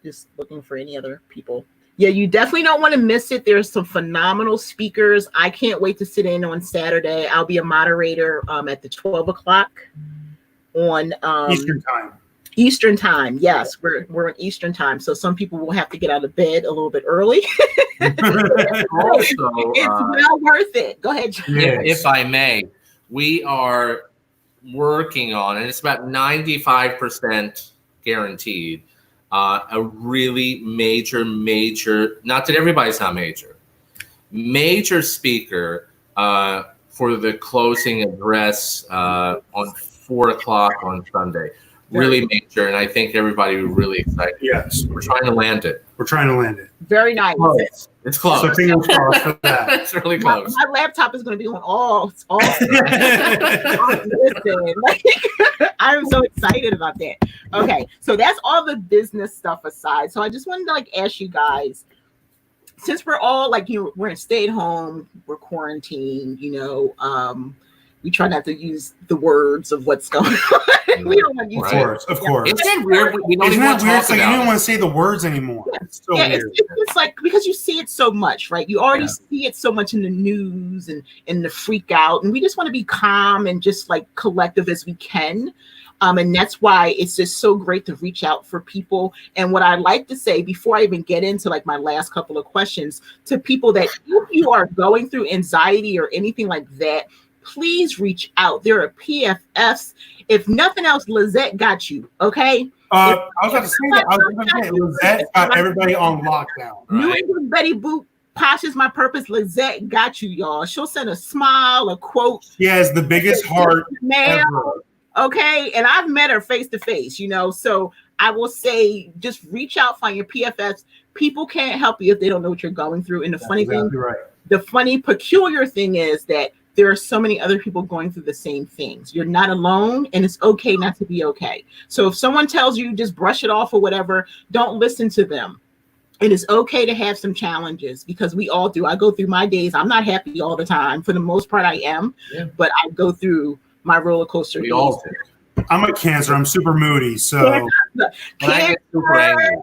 Just looking for any other people. Yeah, you definitely don't want to miss it. There's some phenomenal speakers. I can't wait to sit in on Saturday. I'll be a moderator at the 12 o'clock on Eastern time. Eastern time. Yes, we're in Eastern time. So some people will have to get out of bed a little bit early. It's well worth it. Go ahead, John. If I may, we are working on, and it's about 95% guaranteed, a really major, not that everybody's not major speaker for the closing address on 4 o'clock on Sunday. Really major, and I think everybody was really excited. Yes. We're trying to land it. Very nice. It's close. So fingers crossed for that. It's really close. My laptop is going to be on all. I'm so excited about that. Okay, so that's all the business stuff aside. So I just wanted to like ask you guys, since we're all like, you know, we're in stay at home, we're quarantined, you know, we try not to use the words of what's going on. We don't want to use Of course. Isn't it weird? We don't even want to talk It's like you don't want to say the words anymore. Yeah. It's so weird. It's like, because you see it so much, right? You already see it so much in the news and in the freak out. And we just want to be calm and just like collective as we can. And that's why it's just so great to reach out for people. And what I like to say before I even get into like my last couple of questions to people, that if you are going through anxiety or anything like that, please reach out. There are PFFs. If nothing else, Lizette got you. Okay. I was about to say that. Lizette got everybody on lockdown. New England Betty Boop, Posh is my purpose. Lizette got you, y'all. She'll send a smile, a quote. She has the biggest heart ever. Okay. And I've met her face to face, you know. So I will say, just reach out, find your PFFs. People can't help you if they don't know what you're going through. And the funny, peculiar thing is that there are so many other people going through the same things. You're not alone, and it's okay not to be okay. So if someone tells you just brush it off or whatever, don't listen to them. It is okay to have some challenges, because we all do. I go through my days. I'm not happy all the time. For the most part, I am, but I go through my roller coaster days. I'm a Cancer. I'm super moody, so I get super angry.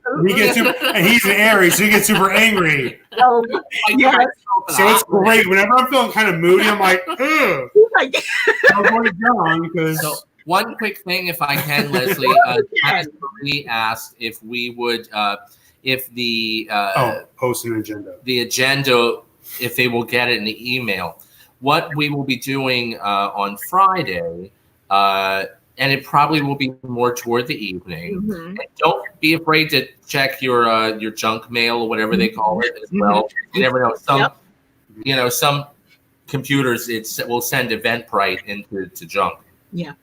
And he's an Aries, so he gets super angry. So it's great. Whenever I'm feeling kind of moody, I'm like, ugh. I'm going to John because. So one quick thing, if I can, Leslie, we asked if we would, if the post an agenda. The agenda, if they will get it in the email. What we will be doing on Friday and it probably will be more toward the evening. Mhm. And don't be afraid to check your junk mail or whatever they call it as well. You never know. Some computers will send Eventbrite into junk. Yeah.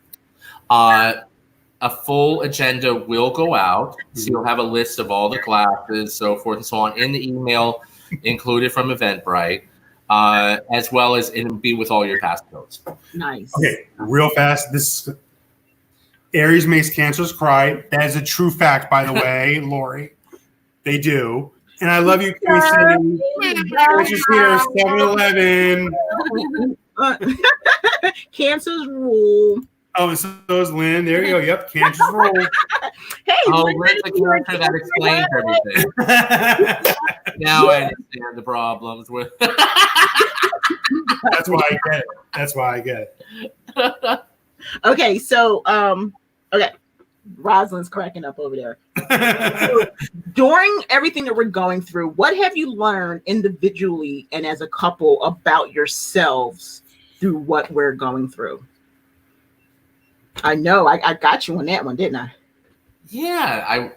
A full agenda will go out, so you'll have a list of all the classes, so forth and so on, in the email included from Eventbrite, as well as it'll be with all your passcodes. Nice. Okay, real fast. This Aries makes cancers cry. That is a true fact, by the way, Lori. They do. And I love you, Casey. Cancers here, 7-Eleven. Cancers rule. Oh, and so is Lynn. There you go. Yep, cancers rule. Hey, Lynn's a character that explains everything. Now I understand the problems with. That's why I get it. Okay, so okay, Rosalind's cracking up over there. So, during everything that we're going through, what have you learned individually and as a couple about yourselves through what we're going through? I know I got you on that one, didn't I? Yeah.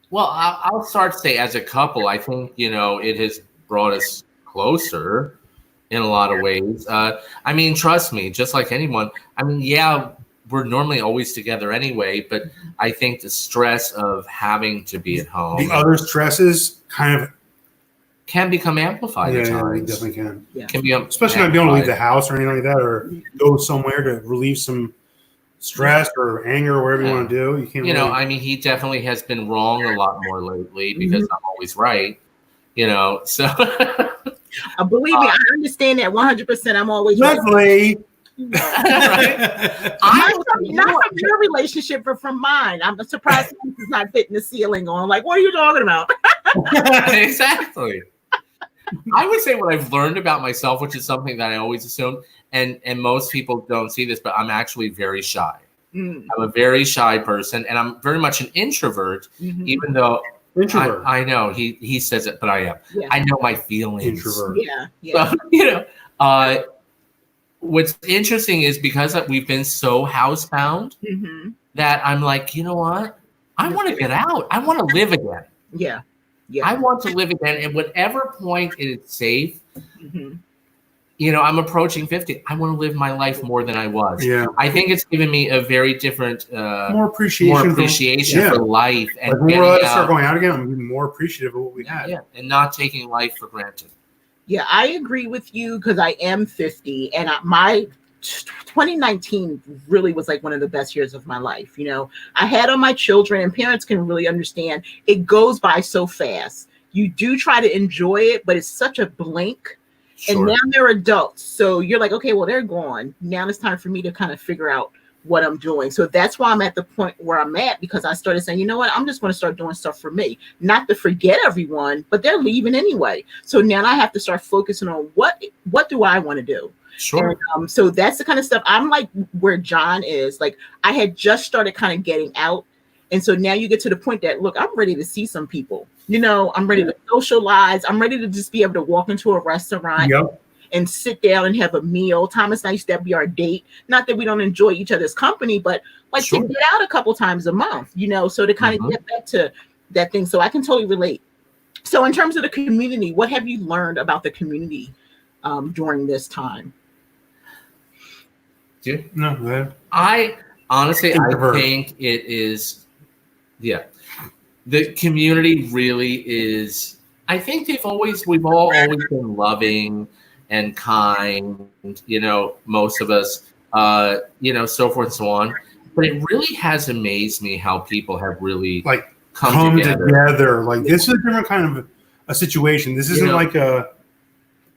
Well, I'll start to say, as a couple, I think it has brought us closer in a lot of ways. I mean, trust me, just like anyone. I mean, yeah, we're normally always together anyway, but I think the stress of having to be at home, the other stresses, kind of can become amplified at Yeah, times. they definitely can. Yeah. Can be Especially not being able to leave the house or anything like that, or go somewhere to relieve some stress or anger or whatever you want to do. You can't. I mean, he definitely has been wrong a lot more lately because I'm always right. So Believe me, I understand that 100%. I'm always Leslie. right. Not from your relationship, but from mine. I'm surprised he's not fitting the ceiling on. Like, what are you talking about? Exactly. I would say what I've learned about myself, which is something that I always assumed, and most people don't see this, but I'm actually very shy. I'm a very shy person, and I'm very much an introvert, even though I know he says it, but I am. Yeah. I know my feelings. Introvert. Yeah. So, what's interesting is because we've been so housebound that I'm like, you know what? I want to get out. I want to live again. Yeah. I want to live again. At whatever point it's safe, I'm approaching 50. I want to live my life more than I was. Yeah. I think it's given me a very different, more appreciation for life. And like when we start going out again, I'm even more appreciative of what we had. Yeah, and not taking life for granted. Yeah, I agree with you because I am 50, and my 2019 really was like one of the best years of my life. I had all my children, and parents can really understand it goes by so fast. You do try to enjoy it, but it's such a blink. Sure. And now they're adults. So you're like, okay, well, they're gone. Now it's time for me to kind of figure out what I'm doing. So that's why I'm at the point where I'm at, because I started saying, you know what, I'm just going to start doing stuff for me, not to forget everyone, but they're leaving anyway. So now I have to start focusing on what do I want to do? Sure. And, so that's the kind of stuff I'm like where John is. Like, I had just started kind of getting out. And so now you get to the point that, look, I'm ready to see some people. I'm ready to socialize. I'm ready to just be able to walk into a restaurant and sit down and have a meal. Thomas and I used to be our date. Not that we don't enjoy each other's company, but like to get out a couple times a month, so to kind of get back to that thing. So I can totally relate. So in terms of the community, what have you learned about the community during this time? No, go ahead. I honestly, I think it is, the community really is, I think we've all always been loving and kind, most of us, so forth and so on. But it really has amazed me how people have really like come together. Like, this is a different kind of a situation. This isn't like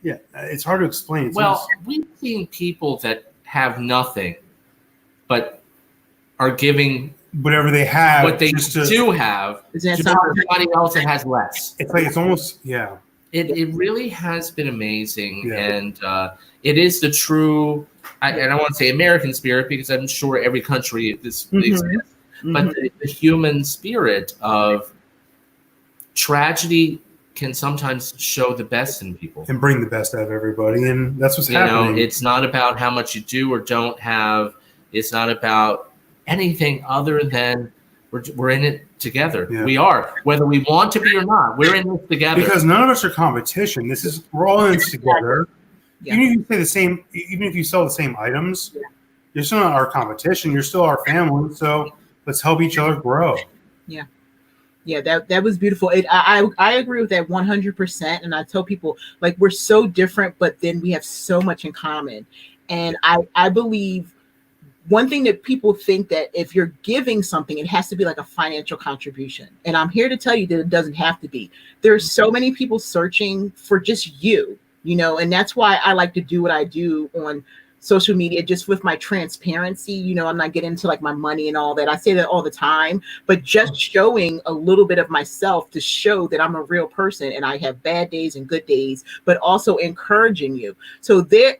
it's hard to explain. We've seen people that have nothing, but are giving whatever they have, what they do have, to somebody else that has less. It's like, it's almost, It really has been amazing, and it is the true, and I don't want to say American spirit, because I'm sure every country this exists, but the human spirit of tragedy can sometimes show the best in people and bring the best out of everybody, and that's what's happening. It's not about how much you do or don't have. It's not about anything other than we're in it together. Yeah. We are, whether we want to be or not. We're in this together because none of us are competition. We're all in this together. Yeah. Even if you say the same, even if you sell the same items, you're still not our competition. You're still our family. So let's help each other grow. Yeah. Yeah, that was beautiful. I agree with that 100%. And I tell people, like, we're so different, but then we have so much in common. And I believe one thing that people think that if you're giving something, it has to be like a financial contribution. And I'm here to tell you that it doesn't have to be. There's so many people searching for just you, and that's why I like to do what I do on social media, just with my transparency. I'm not getting into like my money and all that. I say that all the time, but just showing a little bit of myself to show that I'm a real person and I have bad days and good days, but also encouraging you. So there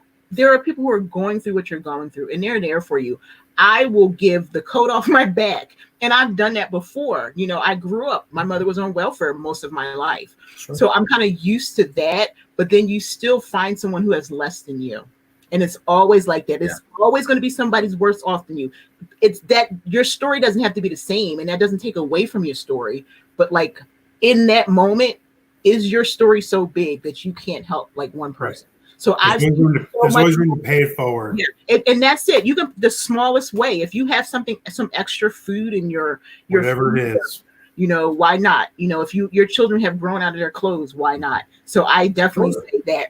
are people who are going through what you're going through, and they're there for you. I will give the coat off my back, and I've done that before. I grew up, my mother was on welfare most of my life. Sure. So I'm kind of used to that, but then you still find someone who has less than you. And it's always like that. It's always going to be somebody's worse off than you. It's that your story doesn't have to be the same, and that doesn't take away from your story. But like in that moment, is your story so big that you can't help like one person? Right. So there's always room to pay it forward. Yeah, and that's it. You can the smallest way. If you have some extra food in your whatever food, it is, why not? If your children have grown out of their clothes, why not? So I definitely say that.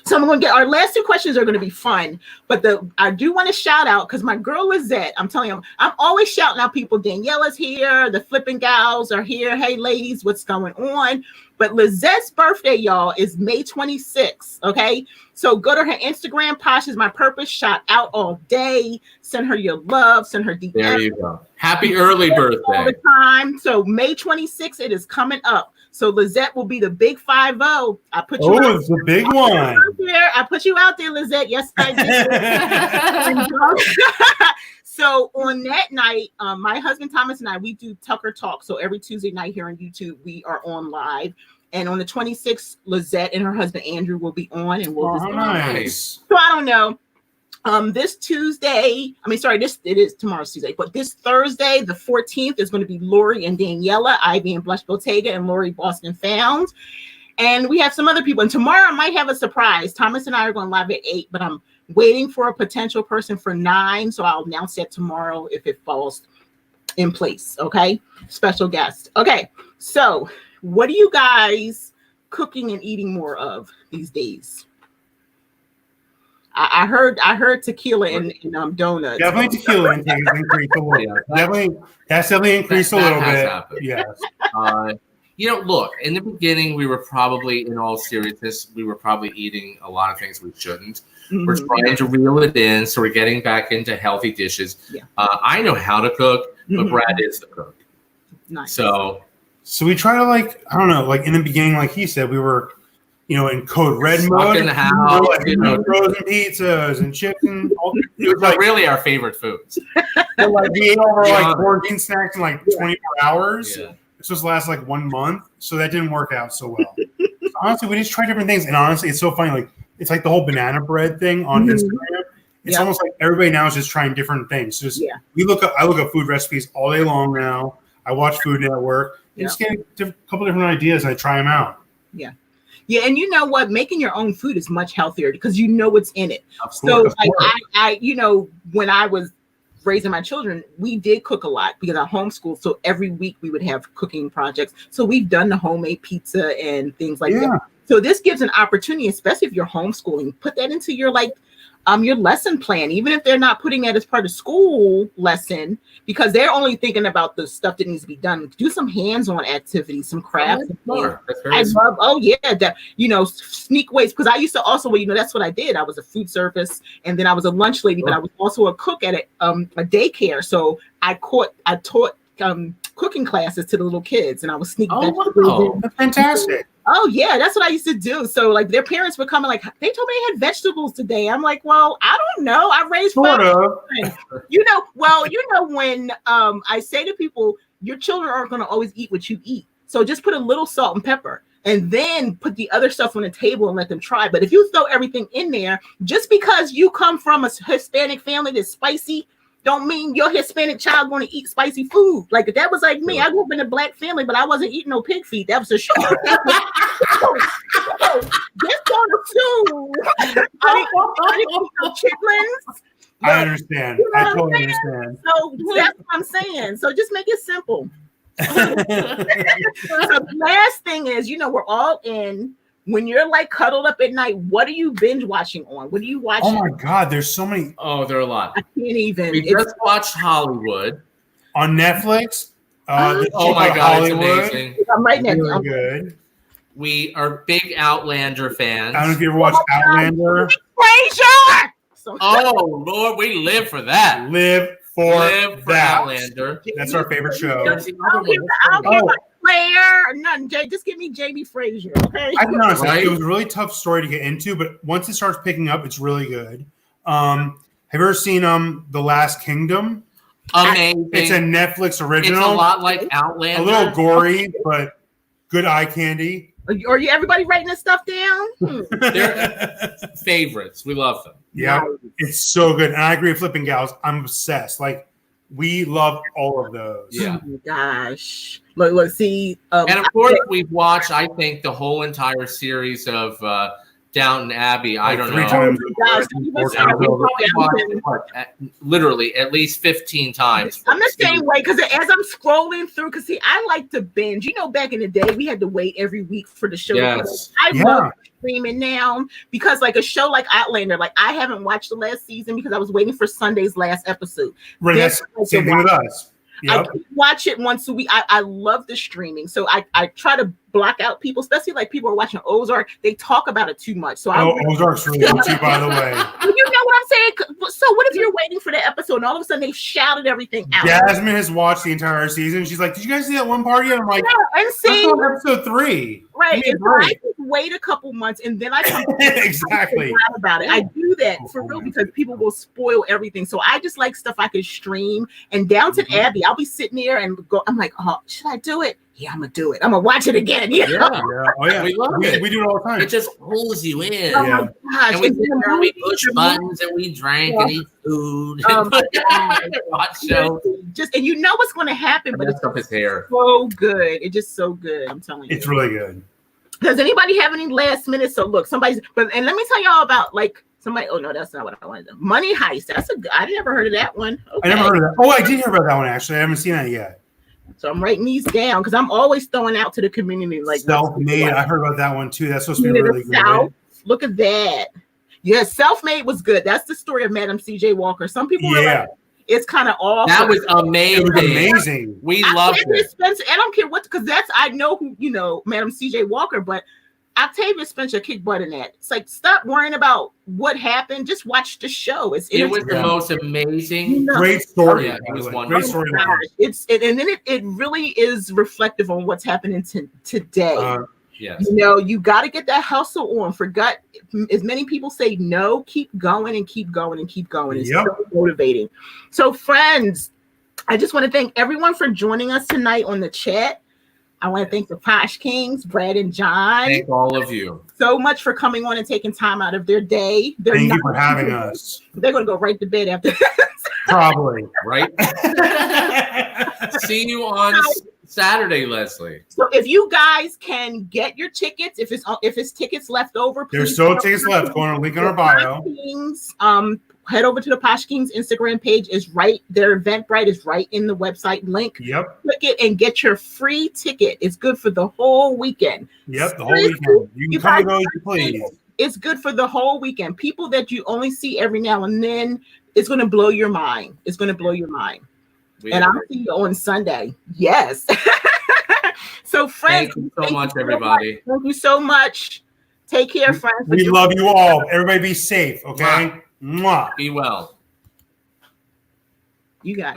So I'm going to get our last two questions are going to be fun, but I do want to shout out because my girl Lizette, I'm telling you, I'm always shouting out people. Daniela's here, the flipping gals are here. Hey, ladies, what's going on? But Lizette's birthday, y'all, is May 26th. Okay, so go to her Instagram. Posh is my purpose. Shout out all day. Send her your love. Send her DM. There you go. Happy early birthday. All the time. So May 26th, it is coming up. So Lizette will be the big 5-0. I put you. Oh, it's the big one. I put you out there, Lizette. Yes, I did. So on that night, my husband Thomas and I, we do Tucker Talk. So every Tuesday night here on YouTube, we are on live. And on the 26th, Lizette and her husband Andrew will be on, and we'll just nice. So I don't know. This Tuesday, it is tomorrow's Tuesday, but this Thursday, the 14th, is going to be Lori and Daniela, Ivy and Blush Bottega, and Lori Boston Found. And we have some other people. And tomorrow I might have a surprise. Thomas and I are going live at 8, but I'm waiting for a potential person for 9. So I'll announce that tomorrow if it falls in place. Okay. Special guest. Okay. So what are you guys cooking and eating more of these days? I heard tequila and donuts. Definitely tequila intake has increased a little. Definitely increased a little bit. Happened. Yes. Look, in the beginning, we were probably, in all seriousness, eating a lot of things we shouldn't. Mm-hmm. We're trying to reel it in, so we're getting back into healthy dishes. Yeah. I know how to cook, but Brad is the cook. Nice. So we try to in the beginning, like he said, we were, in code red mode. In the house, frozen pizzas and chicken. It was really our favorite foods. We ate over quarantine snacks in 24 hours. Yeah. This was last 1 month, so that didn't work out so well. So honestly, we just try different things, and honestly, it's so funny. It's like the whole banana bread thing on Instagram. It's almost like everybody now is just trying different things. I look up food recipes all day long now. I watch Food Network. Just get a couple different ideas, and I try them out. Yeah. Yeah, and you know what? Making your own food is much healthier because you know what's in it. So, I when I was raising my children, we did cook a lot because I homeschooled. So every week we would have cooking projects. So we've done the homemade pizza and things like that. So this gives an opportunity, especially if you're homeschooling, put that into your your lesson plan, even if they're not putting that as part of school lesson, because they're only thinking about the stuff that needs to be done. Do some hands-on activities, some crafts. I love, sneak ways, because I used to also, that's what I did. I was a food service, and then I was a lunch lady, but I was also a cook at a daycare. So I taught cooking classes to the little kids, and I was sneaking. Oh, wow. That's fantastic. Oh yeah, that's what I used to do. So their parents would come and they told me they had vegetables today. I'm like, well, I don't know. I raised sort of. When I say to people, your children aren't going to always eat what you eat. So just put a little salt and pepper. and then put the other stuff on the table and let them try. But if you throw everything in there, just because you come from a Hispanic family that's spicy, don't mean your Hispanic child going to eat spicy food. Like if that was like me, I grew up in a black family, but I wasn't eating no pig feet. That was a sure. Just don't assume. Chitlins. I understand. I totally understand. So that's what I'm saying. So just make it simple. So the last thing is, we're all in. When you're like cuddled up at night, what are you binge watching on? What are you watching? Oh my God, there's so many. Oh, there are a lot. I can't even. We just watched Hollywood on Netflix. Oh my God, Hollywood. It's amazing. I'm right next. Really good. We are big Outlander fans. I don't know if you ever watched Outlander. Frasier! Oh Lord, we live for that. Live for that. Outlander. That's our favorite show. I don't care about Claire or nothing. Just give me Jamie Frazier, okay? I can be honest, it was a really tough story to get into, but once it starts picking up, it's really good. Have you ever seen The Last Kingdom? Amazing. It's a Netflix original. It's a lot like Outlander. A little gory, but good eye candy. Are you everybody writing this stuff down? They're favorites. We love them. Yeah, it's so good. And I agree with Flipping Gals. I'm obsessed. Like, we love all of those. Yeah. Oh my gosh. Look, see. And of course, we've watched, I think, the whole entire series of Downton Abbey. I don't know. 3 times. Literally at least 15 times. I'm the same way because as I'm scrolling through, because see, I like to binge. Back in the day, we had to wait every week for the show. Yes. I love streaming now because like a show like Outlander, like I haven't watched the last season because I was waiting for Sunday's last episode. Right, that's same thing with us. Yep. I watch it once a week. I love the streaming, so I try to block out people, especially like people are watching Ozark. They talk about it too much. So Ozark's really good too, by the way. You know what I'm saying? So what if you're waiting for the episode and all of a sudden they've shouted everything out? Jasmine has watched the entire season. She's like, "Did you guys see that one part yet?" I'm like, "Yeah," and see episode 3. Right. And so I just wait a couple months and then I come exactly about it. I do that for real because people will spoil everything. So I just like stuff I could stream. And Downton Abbey, I'll be sitting there and go, I'm like, oh, should I do it? Yeah, I'm gonna do it. I'm gonna watch it again. Yeah. Oh yeah. We love it. We do it all the time. It just pulls you in. Oh my gosh. And we push buttons and we drank and eat food. Watch shows. And you know what's gonna happen, but it's his hair. So good. It's just so good. I'm telling you. It's really good. Does anybody have any last minute? So look, and let me tell y'all about like somebody. Oh no, that's not what I wanted. Money Heist. That's I never heard of that one. Okay. I never heard of that. Oh, I did hear about that one actually. I haven't seen that yet. So I'm writing these down because I'm always throwing out to the community like Self-Made. I heard about that one too. That's supposed to be really good. Look at that. Yeah, Self-Made was good. That's the story of Madam C.J. Walker. Some people were like, it's kind of awful. That was amazing. It was amazing. We loved it. Spencer, I don't care what, because I know who, Madam C.J. Walker, but Octavia Spencer kicked butt in that. It's like, stop worrying about what happened. Just watch the show. It was the most amazing. Great story. Yeah, it was wonderful. Great story. And then it really is reflective on what's happening today. Yes. You got to get that hustle on. Forget, as many people say no, keep going and keep going and keep going. It's so motivating. So friends, I just want to thank everyone for joining us tonight on the chat. I want to thank the Posh Kings, Brad and Jon. Thank all of you so much for coming on and taking time out of their day. Thank you for having us. They're going to go right to bed after this. Probably. Right? See you on Saturday, Leslie. So if you guys can get your tickets, if it's tickets left over, there's still tickets left. Go on a link in our bio. Kings, head over to the Posh Kings Instagram page. Is right. Their Eventbrite is right in the website link. Yep. Click it and get your free ticket. It's good for the whole weekend. Yep, the whole weekend. You can come and go as you please. It's good for the whole weekend. People that you only see every now and then, it's going to blow your mind. It's going to blow your mind. And I'll see you on Sunday. Yes. So, friends, thank you so much, everybody. Thank you so much. Take care, friends. We love you all. Everybody be safe, okay? Mwah. Be well. You got it.